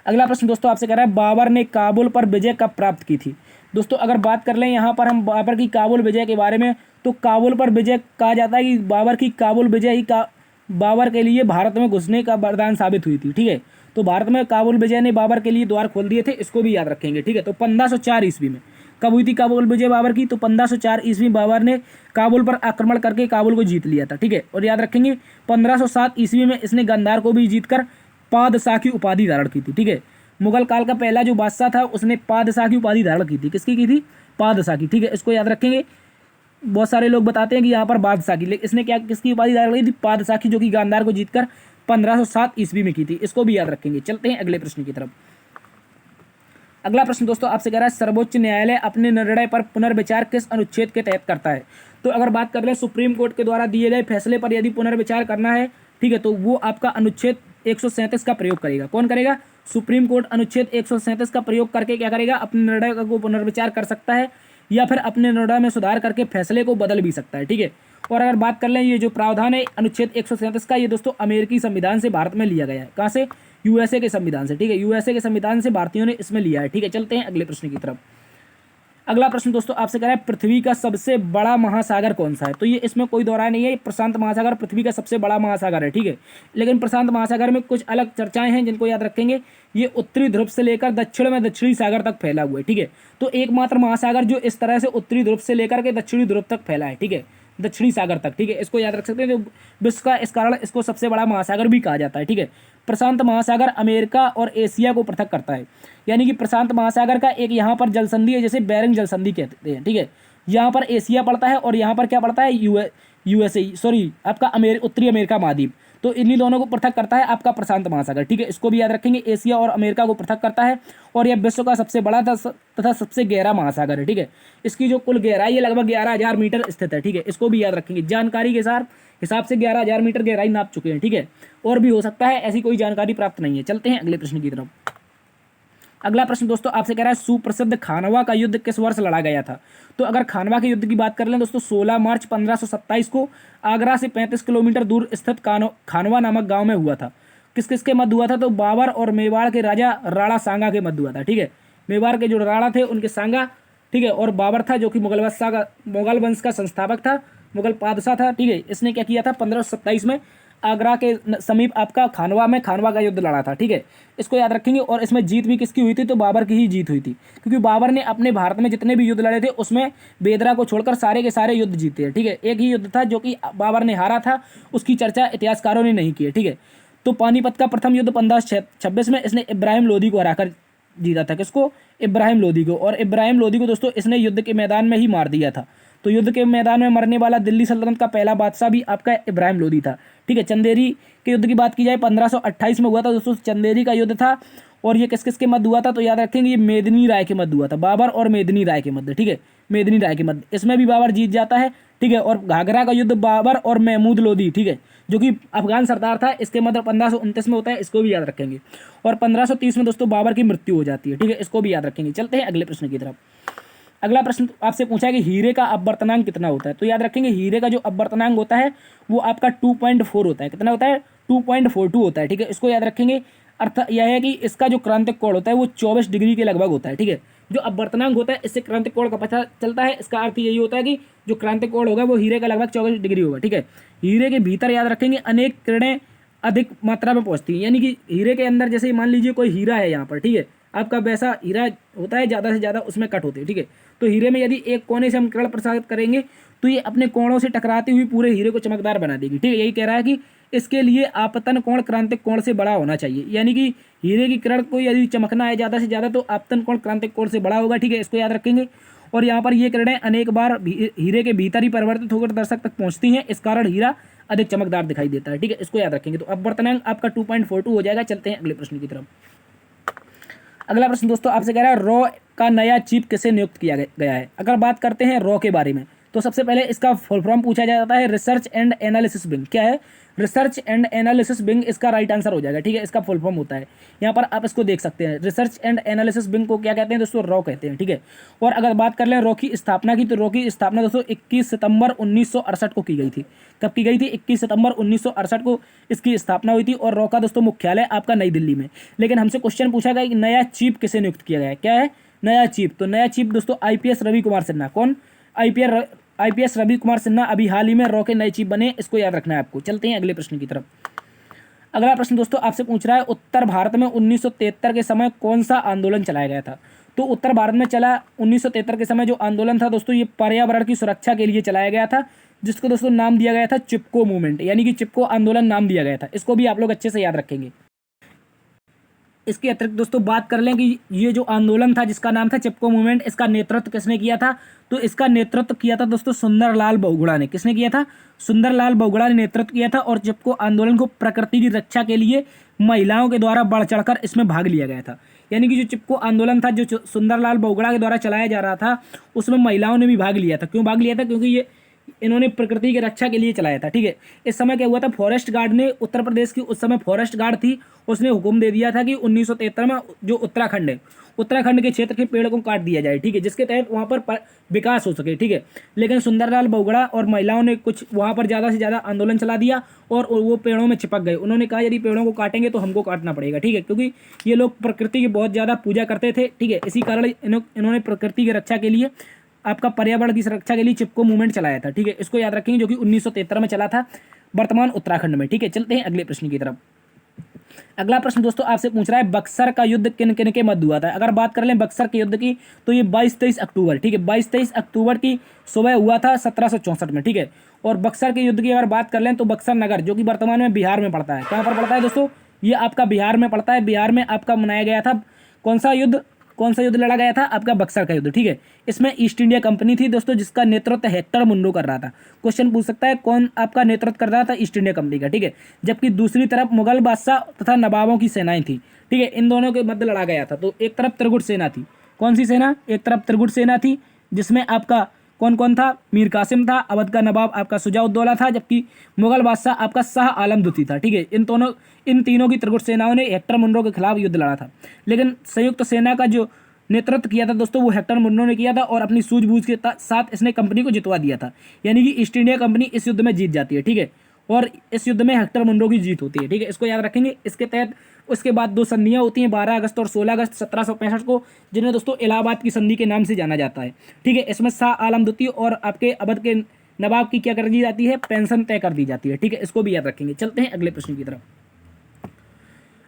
अगला प्रश्न दोस्तों आपसे कह रहा है बाबर ने काबुल पर विजय कब प्राप्त की थी। दोस्तों अगर बात कर लें यहाँ पर हम बाबर की काबुल विजय के बारे में, तो काबुल पर विजय कहा जाता है कि बाबर की काबुल विजय ही बाबर के लिए भारत में घुसने का वरदान साबित हुई थी। ठीक है, तो भारत में काबुल विजय ने बाबर के लिए द्वार खोल दिए थे, इसको भी याद रखेंगे। ठीक है, तो 1504 ईस्वी में कब हुई थी काबुल विजय बाबर की, तो 1504 ईस्वी बाबर ने काबुल पर आक्रमण करके काबुल को जीत लिया था। ठीक है, और याद रखेंगे 1507 ईस्वी में इसने गांधार को भी जीतकर पादशाह की उपाधि धारण की थी। ठीक है, मुगल काल का पहला जो बादशाह था उसने पादशाह की उपाधि धारण की थी। किसकी की थी? पादशाह की। ठीक है, इसको याद रखेंगे। बहुत सारे लोग बताते हैं कि यहाँ पर बादशाह की, लेकिन इसने क्या किसकी उपाधि धारण की थी? पादशाह की, जो कि गांधार को जीतकर 1507 ईस्वी में की थी। इसको भी याद रखेंगे। चलते हैं अगले प्रश्न की तरफ। अगला प्रश्न दोस्तों आपसे कह रहा है सर्वोच्च न्यायालय अपने निर्णय पर पुनर्विचार किस अनुच्छेद के तहत करता है। तो अगर बात कर ले सुप्रीम कोर्ट के द्वारा दिए गए फैसले पर यदि पुनर्विचार करना है, ठीक है, तो वो आपका अनुच्छेद 137 का प्रयोग करेगा। कौन करेगा? सुप्रीम कोर्ट अनुच्छेद 137 का प्रयोग करके क्या करेगा? अपने निर्णय को पुनर्विचार कर सकता है या फिर अपने निर्णय में सुधार करके फैसले को बदल भी सकता है, ठीक है। और अगर बात कर लें ये जो प्रावधान है अनुच्छेद 137 का, ये दोस्तों अमेरिकी संविधान से भारत में लिया गया है। कहाँ से? यूएसए के संविधान से, ठीक है। यूएसए के संविधान से भारतीयों ने इसमें लिया है, ठीक है। चलते हैं अगले प्रश्न की तरफ। अगला प्रश्न दोस्तों आपसे कह रहा है पृथ्वी का सबसे बड़ा महासागर कौन सा है। तो ये इसमें कोई दौरा नहीं है, प्रशांत महासागर पृथ्वी का सबसे बड़ा महासागर है, ठीक है। लेकिन प्रशांत महासागर में कुछ अलग चर्चाएं हैं जिनको याद रखेंगे। ये उत्तरी ध्रुव से लेकर दक्षिण में दक्षिणी सागर तक फैला हुआ है, ठीक है। तो एकमात्र महासागर जो इस तरह से उत्तरी ध्रुव से लेकर के दक्षिणी ध्रुव तक फैला है, ठीक है, दक्षिणी सागर तक, ठीक है। इसको याद रख सकते हैं। तो विश्व का इस कारण इसको सबसे बड़ा महासागर भी कहा जाता है, ठीक है। प्रशांत महासागर अमेरिका और एशिया को पृथक करता है, यानी कि प्रशांत महासागर का एक यहाँ पर जलसंधि है, जैसे बेरिंग जलसंधि कहते हैं, ठीक है। यहाँ पर एशिया पड़ता है और यहाँ पर क्या पड़ता है? यूएसए, सॉरी आपका उत्तरी अमेरिका महाद्वीप। तो इन्हीं दोनों को पृथक करता है आपका प्रशांत महासागर, ठीक है। इसको भी याद रखेंगे, एशिया और अमेरिका को पृथक करता है और यह विश्व का सबसे बड़ा तथा सबसे गहरा महासागर है, ठीक है। इसकी जो कुल गहराई है लगभग 11,000 मीटर स्थित है, ठीक है। इसको भी याद रखेंगे। जानकारी के हिसाब से 11,000 मीटर गहराई नाप चुके हैं, ठीक है। और भी हो सकता है, ऐसी कोई जानकारी प्राप्त नहीं है। चलते हैं अगले प्रश्न की तरफ। अगला प्रश्न दोस्तों आपसे कह रहा है सुप्रसिद्ध खानवा का युद्ध किस वर्ष लड़ा गया था। तो अगर खानवा के युद्ध की बात कर लें दोस्तों, 16 मार्च 1527 को आगरा से 35 किलोमीटर दूर स्थित खानवा नामक गांव में हुआ था। किस किस के मध्य हुआ था? तो बाबर और मेवाड़ के राजा राणा सांगा के मध्य हुआ था, ठीक है। मेवाड़ के जो राणा थे उनके सांगा, ठीक है, और बाबर था जो कि मुगल वंश का संस्थापक था, मुगल बादशाह था, ठीक है। इसने क्या किया था? 1527 में आगरा के समीप आपका खानवा का युद्ध लड़ा था, ठीक है। इसको याद रखेंगे। और इसमें जीत भी किसकी हुई थी? तो बाबर की ही जीत हुई थी, क्योंकि बाबर ने अपने भारत में जितने भी युद्ध लड़े थे उसमें बेदरा को छोड़कर सारे के सारे युद्ध जीते हैं, ठीक है। एक ही युद्ध था जो कि बाबर ने हारा था, उसकी चर्चा इतिहासकारों ने नहीं की है, ठीक है। तो पानीपत का प्रथम युद्ध 1526 में इसने इब्राहिम लोदी को हराकर जीता था। किसको? इब्राहिम लोदी को। और इब्राहिम लोदी को दोस्तों इसने युद्ध के मैदान में ही मार दिया था। तो युद्ध के मैदान में मरने वाला दिल्ली सल्तनत का पहला बादशाह भी आपका इब्राहिम लोदी था, ठीक है। चंदेरी के युद्ध की बात की जाए 1528 में हुआ था दोस्तों, चंदेरी का युद्ध था। और ये किस किस के मध्य हुआ था? तो याद रखेंगे ये मेदिनी राय के मध्य हुआ था, बाबर और मेदिनी राय के मध्य, ठीक है, मेदिनी राय के मध्य। इसमें भी बाबर जीत जाता है, ठीक है। और घाघरा का युद्ध बाबर और महमूद लोदी, ठीक है, जो कि अफगान सरदार था, इसके मध्य 1529 में होता है, इसको भी याद रखेंगे। और 1530 में दोस्तों बाबर की मृत्यु हो जाती है, ठीक है, इसको भी याद रखेंगे। चलते हैं अगले प्रश्न की तरफ। अगला प्रश्न आपसे पूछा है कि हीरे का अपवर्तनांक कितना होता है। तो याद रखेंगे हीरे का जो अपवर्तनांक होता है वो आपका 2.4 होता है। कितना होता है? 2.42 होता है, ठीक है। इसको याद रखेंगे। अर्थ यह है कि इसका जो क्रांतिक कोण होता है वो 24 डिग्री के लगभग होता है, ठीक है। जो अपवर्तनांक होता है इससे क्रांतिक कोण का पता चलता है। इसका अर्थ यही होता है कि जो क्रांतिक कोण होगा वो हीरे का लगभग 24 डिग्री होगा, ठीक है। हीरे के भीतर याद रखेंगे अनेक किरणें अधिक मात्रा में पहुंचती हैं, यानी कि हीरे के अंदर जैसे मान लीजिए कोई हीरा है यहाँ पर, ठीक है, आपका वैसा हीरा होता है, ज़्यादा से ज़्यादा उसमें कट होते हैं, ठीक है। तो हीरे में यदि एक कोने से हम किरण प्रसारित करेंगे तो ये अपने कोणों से टकराती हुई पूरे हीरे को चमकदार बना देगी, ठीक है। यही कह रहा है कि इसके लिए आपतन कोण क्रांतिक कोण से बड़ा होना चाहिए, यानी कि हीरे की किरण को यदि चमकना है ज़्यादा से ज़्यादा तो आपतन कोण क्रांतिक कोण से बड़ा होगा, ठीक है। इसको याद रखेंगे। और यहाँ पर ये किरणें अनेक बार हीरे के भीतर ही परिवर्तित होकर दर्शक तक पहुँचती हैं, इस कारण हीरा अधिक चमकदार दिखाई देता है, ठीक है। इसको याद रखेंगे। तो अपवर्तनांक आपका 2.42 हो जाएगा। चलते हैं अगले प्रश्न की तरफ। अगला प्रश्न दोस्तों आपसे कह रहा है रॉ का नया चीफ किसे नियुक्त किया गया है। अगर बात करते हैं रॉ के बारे में तो सबसे पहले इसका फुल फॉर्म पूछा जाता है रिसर्च एंड एनालिसिस विंग। क्या है? रिसर्च एंड एनालिसिस विंग इसका राइट आंसर हो जाएगा, ठीक है। इसका फुल फॉर्म होता है, यहाँ पर आप इसको देख सकते हैं। रिसर्च एंड एनालिसिस विंग को क्या कहते हैं दोस्तों? रॉ कहते हैं, ठीक है। और अगर बात कर लें रॉ की स्थापना की तो रॉ की स्थापना दोस्तों 21 सितंबर 1968 को की गई थी। कब की गई थी? 21 सितंबर 1968 को इसकी स्थापना हुई थी। और रॉ का दोस्तों मुख्यालय आपका नई दिल्ली में। लेकिन हमसे क्वेश्चन पूछा गया कि नया चीफ किसे नियुक्त किया गया है। क्या है नया चीफ? तो नया चीफ दोस्तों IPS रवि कुमार सिन्हा। कौन? IPS रवि कुमार सिन्हा अभी हाल ही में रॉ के नए चीफ बने, इसको याद रखना है आपको। चलते हैं अगले प्रश्न की तरफ। अगला प्रश्न दोस्तों आपसे पूछ रहा है उत्तर भारत में 1973 के समय कौन सा आंदोलन चलाया गया था। तो उत्तर भारत में चला 1973 के समय जो आंदोलन था दोस्तों ये पर्यावरण की सुरक्षा के लिए चलाया गया था, जिसको दोस्तों नाम दिया गया था चिपको मूवमेंट, यानी कि चिपको आंदोलन नाम दिया गया था। इसको भी आप लोग अच्छे से याद रखेंगे। इसके अतिरिक्त दोस्तों बात कर लें कि ये जो आंदोलन था जिसका नाम था चिपको मूवमेंट, इसका नेतृत्व किसने किया था। तो इसका नेतृत्व किया था दोस्तों सुंदरलाल बहुगुणा ने। किसने किया था? सुंदरलाल बहुगुणा ने नेतृत्व किया था। और चिपको आंदोलन को प्रकृति की रक्षा के लिए महिलाओं के द्वारा बढ़ चढ़कर इसमें भाग लिया गया था। यानी कि जो चिपको आंदोलन था, जो सुंदरलाल बोगड़ा के द्वारा चलाया जा रहा था, उसमें महिलाओं ने भी भाग लिया था। क्यों भाग लिया था? क्योंकि ये इन्होंने प्रकृति की रक्षा के लिए चलाया था। ठीक है, इस समय क्या हुआ था, फॉरेस्ट गार्ड ने, उत्तर प्रदेश की उस समय फॉरेस्ट गार्ड थी, उसने हुक्म दे दिया था कि 1973 में जो उत्तराखंड है, उत्तराखंड के क्षेत्र के पेड़ को काट दिया जाए। ठीक है, जिसके तहत वहाँ पर विकास हो सके। ठीक है, लेकिन सुंदरलाल बोगड़ा और महिलाओं ने कुछ वहाँ पर ज़्यादा से ज़्यादा आंदोलन चला दिया और वो पेड़ों में चिपक गए। उन्होंने कहा यदि पेड़ों को काटेंगे तो हमको काटना पड़ेगा। ठीक है, क्योंकि ये लोग प्रकृति की बहुत ज़्यादा पूजा करते थे। ठीक है, इसी कारण इन्होंने प्रकृति की रक्षा के लिए, आपका पर्यावरण की सुरक्षा के लिए चिपको मूवमेंट चलाया था। ठीक है, इसको याद रखेंगे, जो कि 1973 में चला था, वर्तमान उत्तराखंड में। ठीक है, चलते हैं अगले प्रश्न की तरफ। अगला प्रश्न दोस्तों आपसे पूछ रहा है, बक्सर का युद्ध किन किन के मध्य हुआ था। अगर बात कर लें बक्सर के युद्ध की, तो ये 22-23 अक्टूबर, ठीक है, 22-23 अक्टूबर की सुबह हुआ था 1764 में। ठीक है, और बक्सर के युद्ध की अगर बात कर लें तो बक्सर नगर, जो कि वर्तमान में बिहार में पड़ता है, कहाँ पर पड़ता है दोस्तों, ये आपका बिहार में पड़ता है। बिहार में आपका मनाया गया था कौन सा युद्ध, कौन सा युद्ध लड़ा गया था, आपका बक्सर का युद्ध। ठीक है, इसमें ईस्ट इंडिया कंपनी थी दोस्तों, जिसका नेतृत्व हेक्टर मुनरो कर रहा था। क्वेश्चन पूछ सकता है कौन आपका नेतृत्व कर रहा था, ईस्ट इंडिया कंपनी का। ठीक है, जबकि दूसरी तरफ मुगल बादशाह तथा नवाबों की सेनाएं थी। ठीक है, इन दोनों के मध्य लड़ा गया था। तो एक तरफ त्रिगुट सेना थी, कौन सी सेना, एक तरफ त्रिगुट सेना थी, जिसमें आपका कौन कौन था, मीर कासिम था, अवध का नवाब आपका सुजाउद्दौला था, जबकि मुगल बादशाह आपका शाह आलम द्वितीय था। ठीक है, इन तीनों की त्रिगुट सेनाओं ने हेक्टर मुनरो के खिलाफ युद्ध लड़ा था। लेकिन संयुक्त सेना का जो नेतृत्व किया था दोस्तों, वो हेक्टर मुनरो ने किया था, और अपनी सूझबूझ के साथ इसने कंपनी को जितवा दिया था। यानी कि ईस्ट इंडिया कंपनी इस युद्ध में जीत जाती है। ठीक है, और इस युद्ध में हेक्टर मुनरो की जीत होती है। ठीक है, इसको याद रखेंगे। इसके तहत उसके बाद दो संधियां होती हैं, 12 अगस्त और 16 अगस्त 1765 को, जिन्हें दोस्तों इलाहाबाद की संधि के नाम से जाना जाता है। ठीक है, इसमें शाह आलम द्वितीय और आपके अवध के नवाब की क्या कर दी जाती है, पेंशन तय कर दी जाती है। ठीक है, इसको भी याद रखेंगे। चलते हैं अगले प्रश्न की तरफ।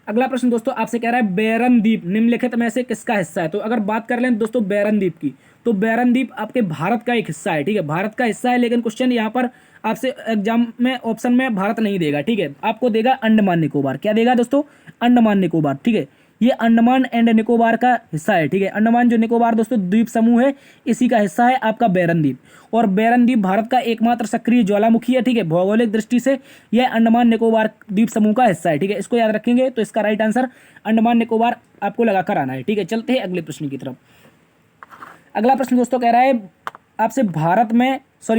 अगला प्रश्न दोस्तों आपसे कह रहा है, बैरन द्वीप निम्नलिखित में से किसका हिस्सा है। तो अगर बात कर लें दोस्तों बैरन द्वीप की, तो बैरन द्वीप आपके भारत का एक हिस्सा है। ठीक है, भारत का हिस्सा है, लेकिन क्वेश्चन यहाँ पर आपसे एग्जाम में ऑप्शन में भारत नहीं देगा। ठीक है, आपको देगा अंडमान निकोबार। क्या देगा दोस्तों, अंडमान निकोबार। ठीक है, ये अंडमान एंड निकोबार का हिस्सा है। ठीक है, अंडमान जो निकोबार दोस्तों द्वीप समूह है, इसी का हिस्सा है आपका बैरन द्वीप। और बैरन द्वीप भारत का एकमात्र सक्रिय ज्वालामुखी है। ठीक है, भौगोलिक दृष्टि से यह अंडमान निकोबार द्वीप समूह का हिस्सा है। ठीक है, इसको याद रखेंगे। तो इसका राइट आंसर अंडमान निकोबार आपको लगाकर आना है। ठीक है, चलते हैं अगले प्रश्न की तरफ। अगला प्रश्न दोस्तों कह रहा है आपसे,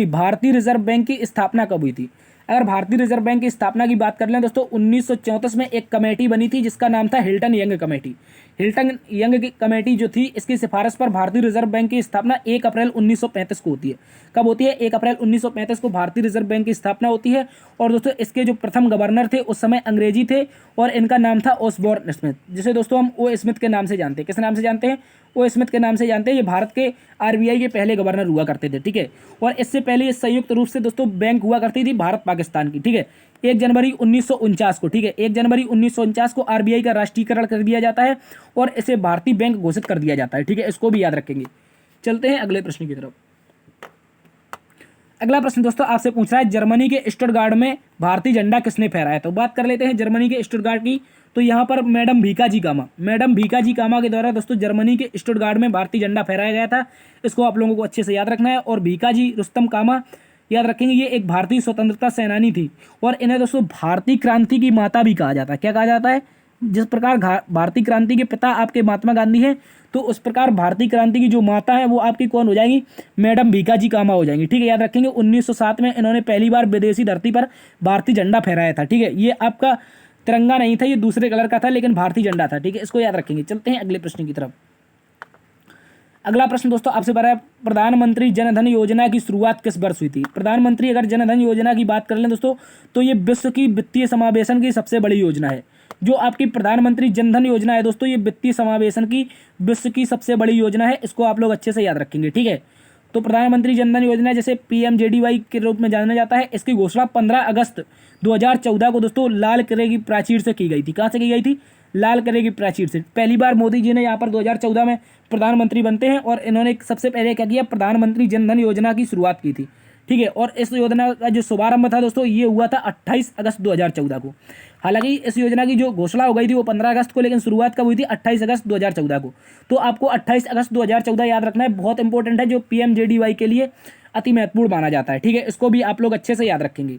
भारतीय रिजर्व बैंक की स्थापना कब हुई थी। अगर भारतीय रिजर्व बैंक की स्थापना की बात कर लें दोस्तों, 1934 में एक कमेटी बनी थी, जिसका नाम था Hilton young committee. Hilton young की कमेटी जो थी, इसकी सिफारिश पर भारतीय रिजर्व बैंक की स्थापना 1 अप्रैल 1935 को होती है। कब होती है, 1 अप्रैल 1935 को भारतीय रिजर्व बैंक की स्थापना होती है। और दोस्तों इसके जो प्रथम गवर्नर थे उस समय अंग्रेजी थे, और इनका नाम था ओसबोर्न स्मिथ, जिसे दोस्तों हम ओ स्मिथ के नाम से जानते हैं। किस नाम से जानते हैं, ओ स्मिथ के नाम से जानते हैं। ये भारत के आरबीआई के पहले गवर्नर हुआ करते थे। ठीक है, और इससे पहले ये संयुक्त रूप से दोस्तों बैंक हुआ करती थी भारत पाकिस्तान की। ठीक है, 1 जनवरी 1949 को, ठीक है, 1 जनवरी 1949 को आरबीआई का राष्ट्रीयकरण कर दिया जाता है और इसे भारतीय बैंक घोषित कर दिया जाता है। ठीक है, इसको भी याद रखेंगे। चलते हैं अगले प्रश्न की तरफ। अगला प्रश्न दोस्तों आपसे पूछ रहा है, जर्मनी के स्टुटगार्ट में भारतीय झंडा किसने फहराया। तो बात कर लेते हैं जर्मनी के स्टुटगार्ट की। तो यहाँ पर मैडम भीकाजी कामा के द्वारा दोस्तों जर्मनी के स्टुटगार्ट में भारतीय झंडा फहराया गया था। इसको आप लोगों को अच्छे से याद रखना है। और भीकाजी रुस्तम कामा याद रखेंगे, ये एक भारतीय स्वतंत्रता सेनानी थी, और इन्हें दोस्तों भारतीय क्रांति की माता भी कहा जाता है। क्या कहा जाता है, जिस प्रकार भारतीय क्रांति के पिता आपके महात्मा गांधी हैं, तो उस प्रकार भारतीय क्रांति की जो माता है वो आपकी कौन हो जाएंगी, मैडम भीकाजी कामा हो जाएंगी। ठीक है, याद रखेंगे 1907 में इन्होंने पहली बार विदेशी धरती पर भारतीय झंडा फहराया था। ठीक है, ये आपका तिरंगा नहीं था, ये दूसरे कलर का था, लेकिन भारतीय झंडा था। ठीक है, इसको याद रखेंगे। चलते हैं अगले प्रश्न की तरफ। अगला प्रश्न दोस्तों आपसे बता रहा है, प्रधानमंत्री जनधन योजना की शुरुआत किस वर्ष हुई थी। प्रधानमंत्री अगर जनधन योजना की बात कर लें दोस्तों, तो ये विश्व की वित्तीय समावेशन की सबसे बड़ी योजना है। जो आपकी प्रधानमंत्री जनधन योजना है दोस्तों, ये वित्तीय समावेशन की विश्व की सबसे बड़ी योजना है। इसको आप लोग अच्छे से याद रखेंगे। ठीक है, तो प्रधानमंत्री जनधन योजना जैसे पीएमजेडीवाई के रूप में जाना जाता है, इसकी घोषणा 15 अगस्त 2014 को दोस्तों लाल किले की प्राचीर से की गई थी। कहाँ से की गई थी, लाल किले की प्राचीर से। पहली बार मोदी जी ने यहाँ पर 2014 में प्रधानमंत्री बनते हैं, और इन्होंने सबसे पहले क्या किया, प्रधानमंत्री जनधन योजना की शुरुआत की थी। ठीक है, और इस योजना का जो शुभारंभ था दोस्तों, ये हुआ था 28 अगस्त 2014 को। हालांकि इस योजना की जो घोषणा हो गई थी वो 15 अगस्त को, लेकिन शुरुआत कब हुई थी, 28 अगस्त 2014 को। तो आपको 28 अगस्त 2014 याद रखना है, बहुत इंपॉर्टेंट है, जो पीएमजेडीवाई के लिए अति महत्वपूर्ण माना जाता है। ठीक है, इसको भी आप लोग अच्छे से याद रखेंगे।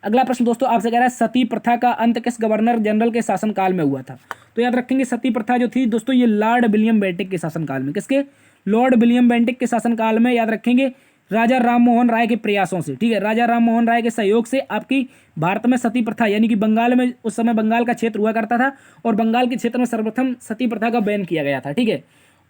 अगला प्रश्न दोस्तों आपसे कह रहा है सती प्रथा का अंत किस गवर्नर जनरल के शासनकाल में हुआ था? तो याद रखेंगे सती प्रथा जो थी दोस्तों ये लॉर्ड विलियम बेंटिक के शासनकाल में, किसके? लॉर्ड विलियम बेंटिक के शासनकाल में, याद रखेंगे राजा राम मोहन राय के प्रयासों से, ठीक है, राजा राम मोहन राय के सहयोग से आपकी भारत में सती प्रथा यानी कि बंगाल में, उस समय बंगाल का क्षेत्र हुआ करता था और बंगाल के क्षेत्र में सर्वप्रथम सती प्रथा का बैन किया गया था, ठीक है।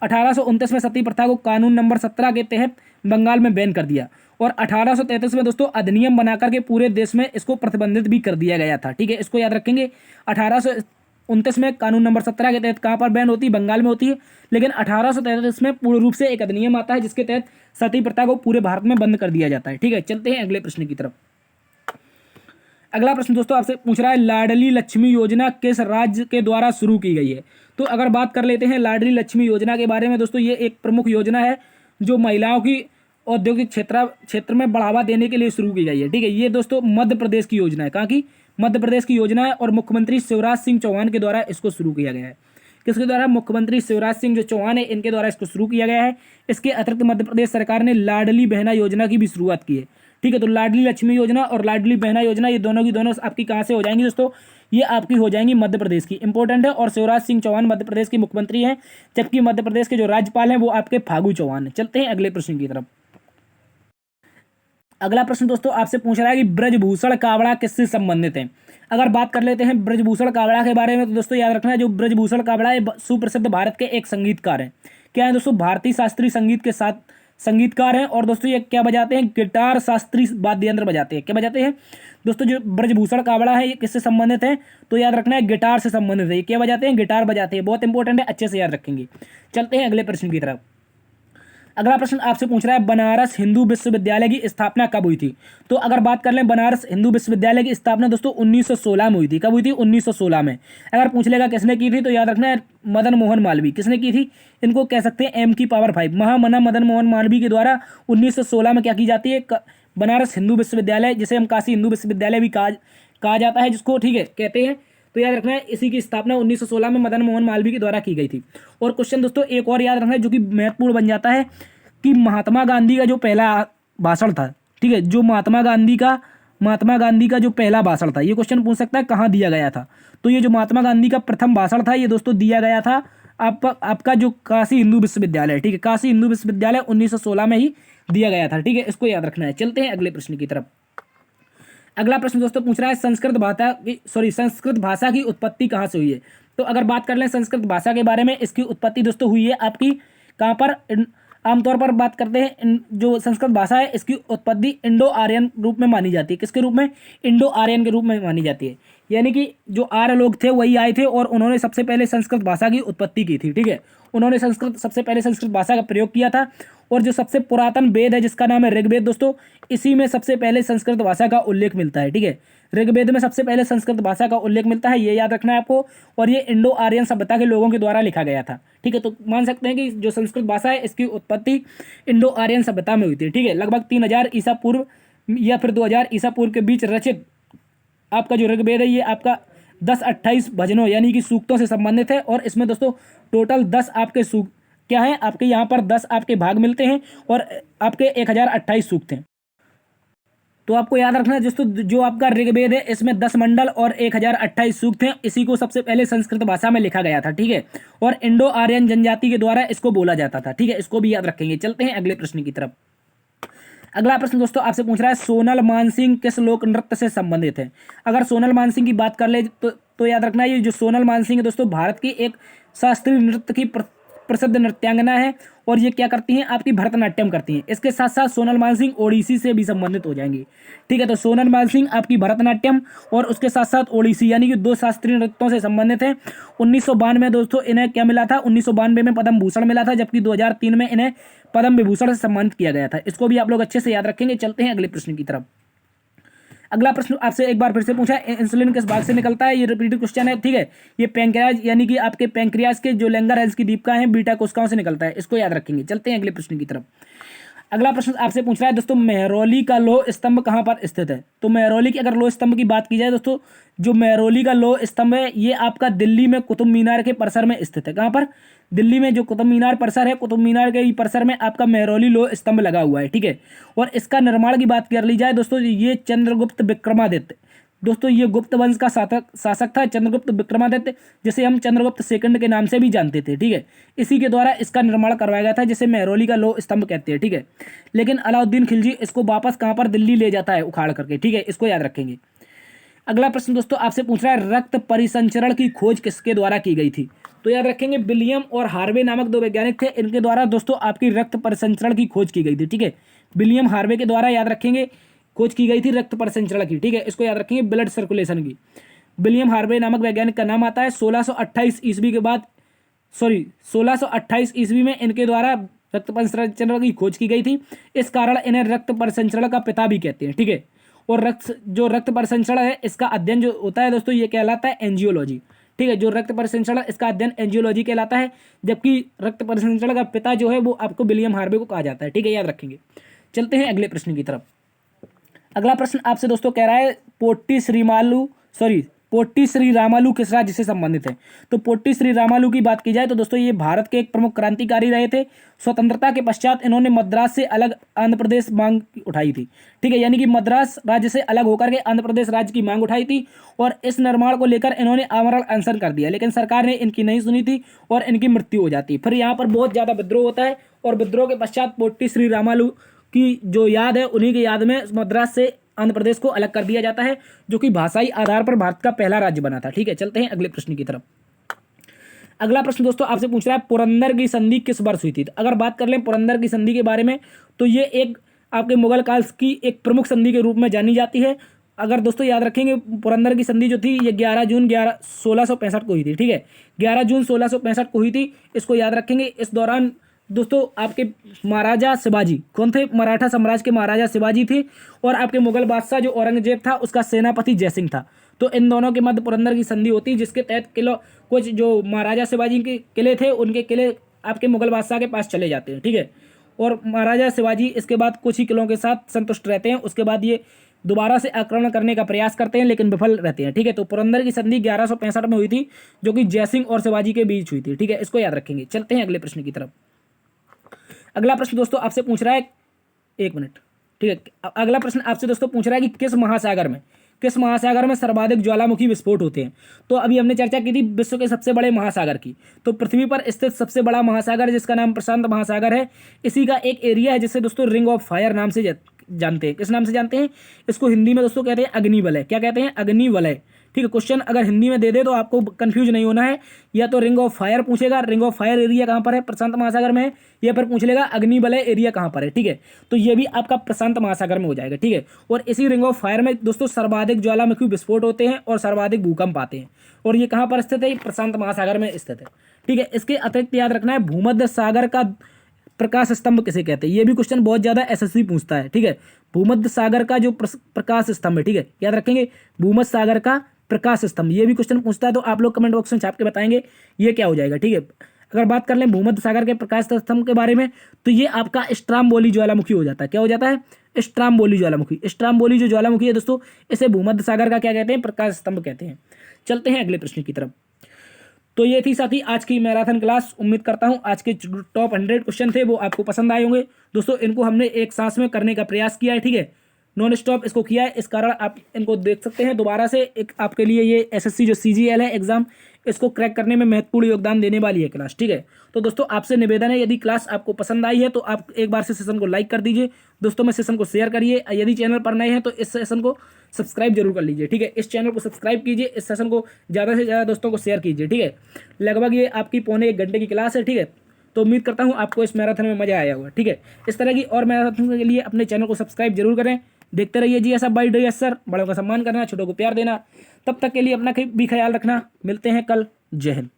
1829 में सती प्रथा को कानून नंबर 17 के तहत बंगाल में बैन कर दिया और 1833 में दोस्तों अधिनियम बनाकर के पूरे देश में इसको प्रतिबंधित भी कर दिया गया था, ठीक है, इसको याद रखेंगे। 1829 में कानून नंबर 17 के तहत कहाँ पर बैन होती है? बंगाल में होती है। लेकिन 1833 में पूर्ण रूप से एक अधिनियम आता है जिसके तहत सती प्रथा को पूरे भारत में बंद कर दिया जाता है, ठीक है। चलते हैं अगले प्रश्न की तरफ। अगला प्रश्न दोस्तों आपसे पूछ रहा है लाडली लक्ष्मी योजना किस राज्य के द्वारा शुरू की गई है? तो अगर बात कर लेते हैं लाडली लक्ष्मी योजना के बारे में दोस्तों, ये एक प्रमुख योजना है जो महिलाओं की औद्योगिक क्षेत्र में बढ़ावा देने के लिए शुरू की गई है, ठीक है। ये दोस्तों मध्य प्रदेश की योजना है, कहाँ की? मध्य प्रदेश की योजना है और मुख्यमंत्री शिवराज सिंह चौहान के द्वारा इसको शुरू किया गया है। किसके द्वारा? मुख्यमंत्री शिवराज सिंह जो चौहान है इनके द्वारा इसको शुरू किया गया है। इसके अतिरिक्त मध्य प्रदेश सरकार ने लाडली बहना योजना की भी शुरुआत की है, ठीक है। तो लाडली लक्ष्मी योजना और लाडली बहना योजना ये दोनों की दोनों आपकी कहाँ से हो जाएंगी दोस्तों? ये आपकी हो जाएंगी मध्य प्रदेश की, इंपॉर्टेंट है। और शिवराज सिंह चौहान मध्य प्रदेश के मुख्यमंत्री हैं, जबकि मध्य प्रदेश के जो राज्यपाल हैं वो आपके फागू चौहान हैं। चलते हैं अगले प्रश्न की तरफ। अगला प्रश्न दोस्तों आपसे पूछ रहा है कि ब्रजभूषण कावड़ा किससे संबंधित है? अगर बात कर लेते हैं ब्रजभूषण कावड़ा के बारे में तो दोस्तों याद रखना है जो ब्रजभूषण कावड़ा है सुप्रसिद्ध भारत के एक संगीतकार हैं। क्या है दोस्तों? भारतीय शास्त्रीय संगीत के साथ संगीतकार हैं और दोस्तों ये क्या बजाते हैं? गिटार शास्त्रीय वाद्य यंत्र बजाते हैं। क्या बजाते हैं दोस्तों? जो ब्रजभूषण कावड़ा है ये किससे संबंधित है? तो याद रखना है गिटार से संबंधित है। ये क्या बजाते हैं? गिटार बजाते हैं। बहुत इंपॉर्टेंट है, अच्छे से याद रखेंगे। चलते हैं अगले प्रश्न की तरफ। अगला प्रश्न आपसे पूछ रहा है बनारस हिंदू विश्वविद्यालय की स्थापना कब हुई थी? तो अगर बात कर लें बनारस हिंदू विश्वविद्यालय की स्थापना दोस्तों 1916 में हुई थी। कब हुई थी? 1916 में। अगर पूछ लेगा किसने की थी तो याद रखना है मदन मोहन मालवीय। किसने की थी? इनको कह सकते हैं एम की पावर 5, महामना मदन मोहन मालवीय के द्वारा 1916 में क्या की जाती है? बनारस हिंदू विश्वविद्यालय, जिसे हम काशी हिंदू विश्वविद्यालय भी कहा जाता है, जिसको ठीक है कहते हैं। तो याद रखना है इसी की स्थापना 1916 में मदन मोहन मालवीय के द्वारा की गई थी। और क्वेश्चन दोस्तों एक और याद रखना है जो कि महत्वपूर्ण बन जाता है कि महात्मा गांधी का जो पहला भाषण था, ठीक है, जो महात्मा गांधी का जो पहला भाषण था, ये क्वेश्चन पूछ सकता है कहाँ दिया गया था? तो ये जो महात्मा गांधी का प्रथम भाषण था ये दोस्तों दिया गया था आपका जो काशी हिंदू विश्वविद्यालय, ठीक है, काशी हिंदू विश्वविद्यालय 1916 में ही दिया गया था, ठीक है, इसको याद रखना है। चलते हैं अगले प्रश्न की तरफ। अगला प्रश्न दोस्तों पूछ रहा है संस्कृत भाषा की उत्पत्ति कहाँ से हुई है? तो अगर बात कर लें संस्कृत भाषा के बारे में, इसकी उत्पत्ति दोस्तों हुई है आपकी कहाँ पर? आमतौर पर बात करते हैं जो संस्कृत भाषा है इसकी उत्पत्ति इंडो आर्यन रूप में मानी जाती है। किसके रूप में? इंडो आर्यन के रूप में मानी जाती है। यानी कि जो आर्य लोग थे वही आए थे और उन्होंने सबसे पहले संस्कृत भाषा की उत्पत्ति की थी, ठीक है। उन्होंने सबसे पहले संस्कृत भाषा का प्रयोग किया था और जो सबसे पुरातन वेद है जिसका नाम है ऋग्वेद दोस्तों, इसी में सबसे पहले संस्कृत भाषा का उल्लेख मिलता है, ठीक है। ऋग्वेद में सबसे पहले संस्कृत भाषा का उल्लेख मिलता है, ये याद रखना है आपको। और ये इंडो आर्यन सभ्यता के लोगों के द्वारा लिखा गया था, ठीक है। तो मान सकते हैं कि जो संस्कृत भाषा है इसकी उत्पत्ति इंडो आर्यन सभ्यता में हुई थी, ठीक है। लगभग 3000 ईसा पूर्व या फिर 2000 ईसा पूर्व के बीच रचित आपका जो ऋग्वेद है ये आपका 10-28 भजनों यानी कि सूक्तों से संबंधित है। और इसमें दोस्तों टोटल 10 आपके सूक्त क्या है? आपके यहाँ पर 10 आपके भाग मिलते हैं और आपके 1028 सूक्त हैं। तो आपको याद रखना है दोस्तों जो आपका ऋग्वेद है इसमें 10 मंडल और 1028 सूक्त हैं। इसी को सबसे पहले संस्कृत भाषा में लिखा गया था, ठीक है। और इंडो आर्यन जनजाति के द्वारा इसको बोला जाता था, ठीक है, इसको भी याद रखेंगे। चलते हैं अगले प्रश्न की तरफ। अगला प्रश्न दोस्तों आपसे पूछ रहा है सोनल मानसिंह किस लोक नृत्य से संबंधित है? अगर सोनल मानसिंह की बात कर ले तो याद रखना ये जो सोनल मानसिंह है दोस्तों भारत की एक शास्त्रीय नृत्य की प्रसिद्ध नृत्यांगना है और ये क्या करती हैं? आपकी भरतनाट्यम करती हैं। इसके साथ साथ सोनल मानसिंह ओडिसी से भी संबंधित हो जाएंगी, ठीक है। तो सोनल मानसिंह आपकी भरतनाट्यम और उसके साथ साथ ओडिसी यानी कि 2 शास्त्रीय नृत्यों से संबंधित है। 1992 में दोस्तों इन्हें क्या मिला था? 1992 में पद्म भूषण मिला था, जबकि 2003 में इन्हें पद्म विभूषण से सम्मानित किया गया था। इसको भी आप लोग अच्छे से याद रखेंगे। चलते हैं अगले प्रश्न की तरफ। अगला प्रश्न आपसे एक बार फिर से पूछा है इंसुलिन किस भाग से निकलता है? ये रिपीटेड क्वेश्चन है, ठीक है। ये पैंक्रियाज यानी कि आपके पैंक्रियाज के जो लैंगरहैंस की दीपिका है बीटा कोशिकाओं से निकलता है, इसको याद रखेंगे। चलते हैं अगले प्रश्न की तरफ। अगला प्रश्न आपसे पूछ रहा है दोस्तों, मेहरौली का लौह स्तंभ कहाँ पर स्थित है? तो मेहरौली की अगर लौह स्तंभ की बात की जाए दोस्तों, जो मेहरौली का लौह स्तंभ है ये आपका दिल्ली में कुतुब मीनार के परिसर में स्थित है। कहाँ पर? दिल्ली में जो कुतुब मीनार परिसर है, कुतुब मीनार के परिसर में आपका मेहरौली लौह स्तंभ लगा हुआ है, ठीक है। और इसका निर्माण की बात कर ली जाए दोस्तों, ये चंद्रगुप्त विक्रमादित्य, दोस्तों ये गुप्त वंश का शासक था चंद्रगुप्त विक्रमादित्य, जिसे हम चंद्रगुप्त सेकंड के नाम से भी जानते थे, ठीक है। इसी के द्वारा इसका निर्माण करवाया गया था, जिसे मेहरौली का लौह स्तंभ कहते हैं, ठीक है। लेकिन अलाउद्दीन खिलजी इसको वापस कहाँ पर? दिल्ली ले जाता है उखाड़ करके, ठीक है, इसको याद रखेंगे। अगला प्रश्न दोस्तों आपसे पूछ रहा है, रक्त परिसंचरण की खोज किसके द्वारा की गई थी? तो याद रखेंगे विलियम और हार्वे नामक दो वैज्ञानिक थे, इनके द्वारा दोस्तों आपकी रक्त परिसंचरण की खोज की गई थी, ठीक है। विलियम हार्वे के द्वारा याद रखेंगे खोज की गई थी रक्त परिसंचरण की, ठीक है, इसको याद रखेंगे, ब्लड सर्कुलेशन की। विलियम हार्वे नामक वैज्ञानिक का नाम आता है। 1628 ईस्वी के बाद 1628 ईस्वी में इनके द्वारा रक्त परिसंचरण की खोज की गई थी। इस कारण इन्हें रक्त परिसंचरण का पिता भी कहते हैं, ठीक है। और रक्त परिसंचरण है, इसका अध्ययन जो होता है दोस्तों ये कहलाता है एंजियोलॉजी, ठीक है। जो रक्त परिसंचरण इसका अध्ययन एंजियोलॉजी कहलाता है, जबकि रक्त परिसंचरण का पिता जो है वो आपको विलियम हार्वे को कहा जाता है, ठीक है, याद रखेंगे। चलते हैं अगले प्रश्न की तरफ। अगला प्रश्न आपसे दोस्तों कह रहा है, पोट्टी श्री रामालू किस राज्य से संबंधित है? तो पोट्टी श्री रामालू की बात की जाए तो दोस्तों ये भारत के एक प्रमुख क्रांतिकारी रहे थे। स्वतंत्रता के पश्चात इन्होंने मद्रास से अलग आंध्र प्रदेश मांग उठाई थी, ठीक है, यानी कि मद्रास राज्य से अलग होकर के आंध्र प्रदेश राज्य की मांग उठाई थी। और इस निर्माण को लेकर इन्होंने आमरण अनशन कर दिया, लेकिन सरकार ने इनकी नहीं सुनी थी और इनकी मृत्यु हो जाती। फिर यहाँ पर बहुत ज्यादा विद्रोह होता है और विद्रोह के पश्चात पोट्टी श्री रामालू की जो याद है, उन्हीं की याद में मद्रास से आंध्र प्रदेश को अलग कर दिया जाता है, जो कि भाषाई आधार पर भारत का पहला राज्य बना था, ठीक है। चलते हैं अगले प्रश्न की तरफ। अगला प्रश्न दोस्तों आपसे पूछ रहा है, पुरंदर की संधि किस वर्ष हुई थी? तो अगर बात कर लें पुरंदर की संधि के बारे में, तो ये एक आपके मुगल काल की एक प्रमुख संधि के रूप में जानी जाती है। अगर दोस्तों याद रखेंगे, पुरंदर की संधि जो थी ये 11 जून 1665 को हुई थी, ठीक है, 11 जून 1665 को हुई थी, इसको याद रखेंगे। इस दौरान दोस्तों आपके महाराजा शिवाजी कौन थे? मराठा साम्राज्य के महाराजा शिवाजी थे, और आपके मुगल बादशाह जो औरंगजेब था उसका सेनापति जयसिंह था। तो इन दोनों के मध्य पुरंदर की संधि होती, जिसके तहत कुछ जो महाराजा शिवाजी के किले थे, उनके किले आपके मुगल बादशाह के पास चले जाते हैं, ठीक है। और महाराजा शिवाजी इसके बाद कुछ ही किलों के साथ संतुष्ट रहते हैं, उसके बाद ये दोबारा से आक्रमण करने का प्रयास करते हैं, लेकिन विफल रहते हैं, ठीक है। तो पुरंदर की संधि 1165 में हुई थी, जो कि जयसिंह और शिवाजी के बीच हुई थी, ठीक है, इसको याद रखेंगे। चलते हैं अगले प्रश्न की तरफ। अगला प्रश्न दोस्तों आपसे पूछ रहा है, एक मिनट, ठीक है, अगला प्रश्न आपसे दोस्तों पूछ रहा है कि किस महासागर में सर्वाधिक ज्वालामुखी विस्फोट होते हैं? तो अभी हमने चर्चा की थी विश्व के सबसे बड़े महासागर की। तो पृथ्वी पर स्थित सबसे बड़ा महासागर जिसका नाम प्रशांत महासागर है, इसी का एक एरिया है जिसे दोस्तों रिंग ऑफ फायर नाम से जानते हैं। किस नाम से जानते हैं? इसको हिंदी में दोस्तों कहते हैं अग्निवलय। क्या कहते हैं? अग्निवलय, ठीक है। क्वेश्चन अगर हिंदी में दे दे तो आपको कंफ्यूज नहीं होना है, या तो रिंग ऑफ फायर पूछेगा, रिंग ऑफ फायर एरिया कहाँ पर है? प्रशांत महासागर में है, या फिर पूछ लेगा अग्निवलय एरिया कहाँ पर है, ठीक है। तो ये भी आपका प्रशांत महासागर में हो जाएगा, ठीक है। और इसी रिंग ऑफ फायर में दोस्तों सर्वाधिक ज्वालामुखी विस्फोट होते हैं और सर्वाधिक भूकंप आते हैं, और ये कहाँ पर स्थित है? प्रशांत महासागर में स्थित है, ठीक है। इसके अतिरिक्त याद रखना है, भूमध्य सागर का प्रकाश स्तंभ किसे कहते हैं? ये भी क्वेश्चन बहुत ज्यादा एसएससी पूछता है, ठीक है। भूमध्य सागर का जो प्रकाश स्तंभ है, ठीक है, याद रखेंगे, भूमध्य सागर का प्रकाश स्तंभ, ये भी क्वेश्चन पूछता है, तो आप लोग कमेंट बॉक्स में छाप के बताएंगे ये क्या हो जाएगा, ठीक है। अगर बात कर लें भूमध्य सागर के प्रकाश स्तंभ के बारे में, तो ये आपका स्ट्राम्बोली ज्वालामुखी हो जाता है। क्या हो जाता है? स्ट्राम्बोली ज्वालामुखी। स्ट्राम्बोली जो ज्वालामुखी है दोस्तों, इसे भूमध्य सागर का क्या कहते हैं? प्रकाश स्तंभ कहते हैं। चलते हैं अगले प्रश्न की तरफ। तो ये थी साथी आज की मैराथन क्लास। उम्मीद करता हूँ आज के टॉप 100 क्वेश्चन थे वो आपको पसंद आए होंगे। दोस्तों इनको हमने एक सांस में करने का प्रयास किया है, ठीक है, नॉन स्टॉप इसको किया है, इस कारण आप इनको देख सकते हैं दोबारा से। एक आपके लिए ये एसएससी जो सीजीएल है एग्जाम, इसको क्रैक करने में महत्वपूर्ण योगदान देने वाली है क्लास, ठीक है। तो दोस्तों आपसे निवेदन है, यदि क्लास आपको पसंद आई है तो आप एक बार से सेशन को लाइक कर दीजिए, दोस्तों में सेशन को शेयर करिए। यदि चैनल पर नए हैं तो इस सेशन को सब्सक्राइब जरूर कर लीजिए, ठीक है। इस चैनल को सब्सक्राइब कीजिए, इस सेशन को ज़्यादा से ज़्यादा दोस्तों को शेयर कीजिए, ठीक है। लगभग ये आपकी 1.25 घंटे की क्लास है, ठीक है। तो उम्मीद करता हूँ आपको इस मैराथन में मजा आया होगा, ठीक है। इस तरह की और मैराथन के लिए अपने चैनल को सब्सक्राइब जरूर करें। देखते रहिए जी ऐसा बाई डे सर, बड़ों का सम्मान करना, छोटों को प्यार देना। तब तक के लिए अपना भी ख्याल रखना। मिलते हैं कल। जय हिंद।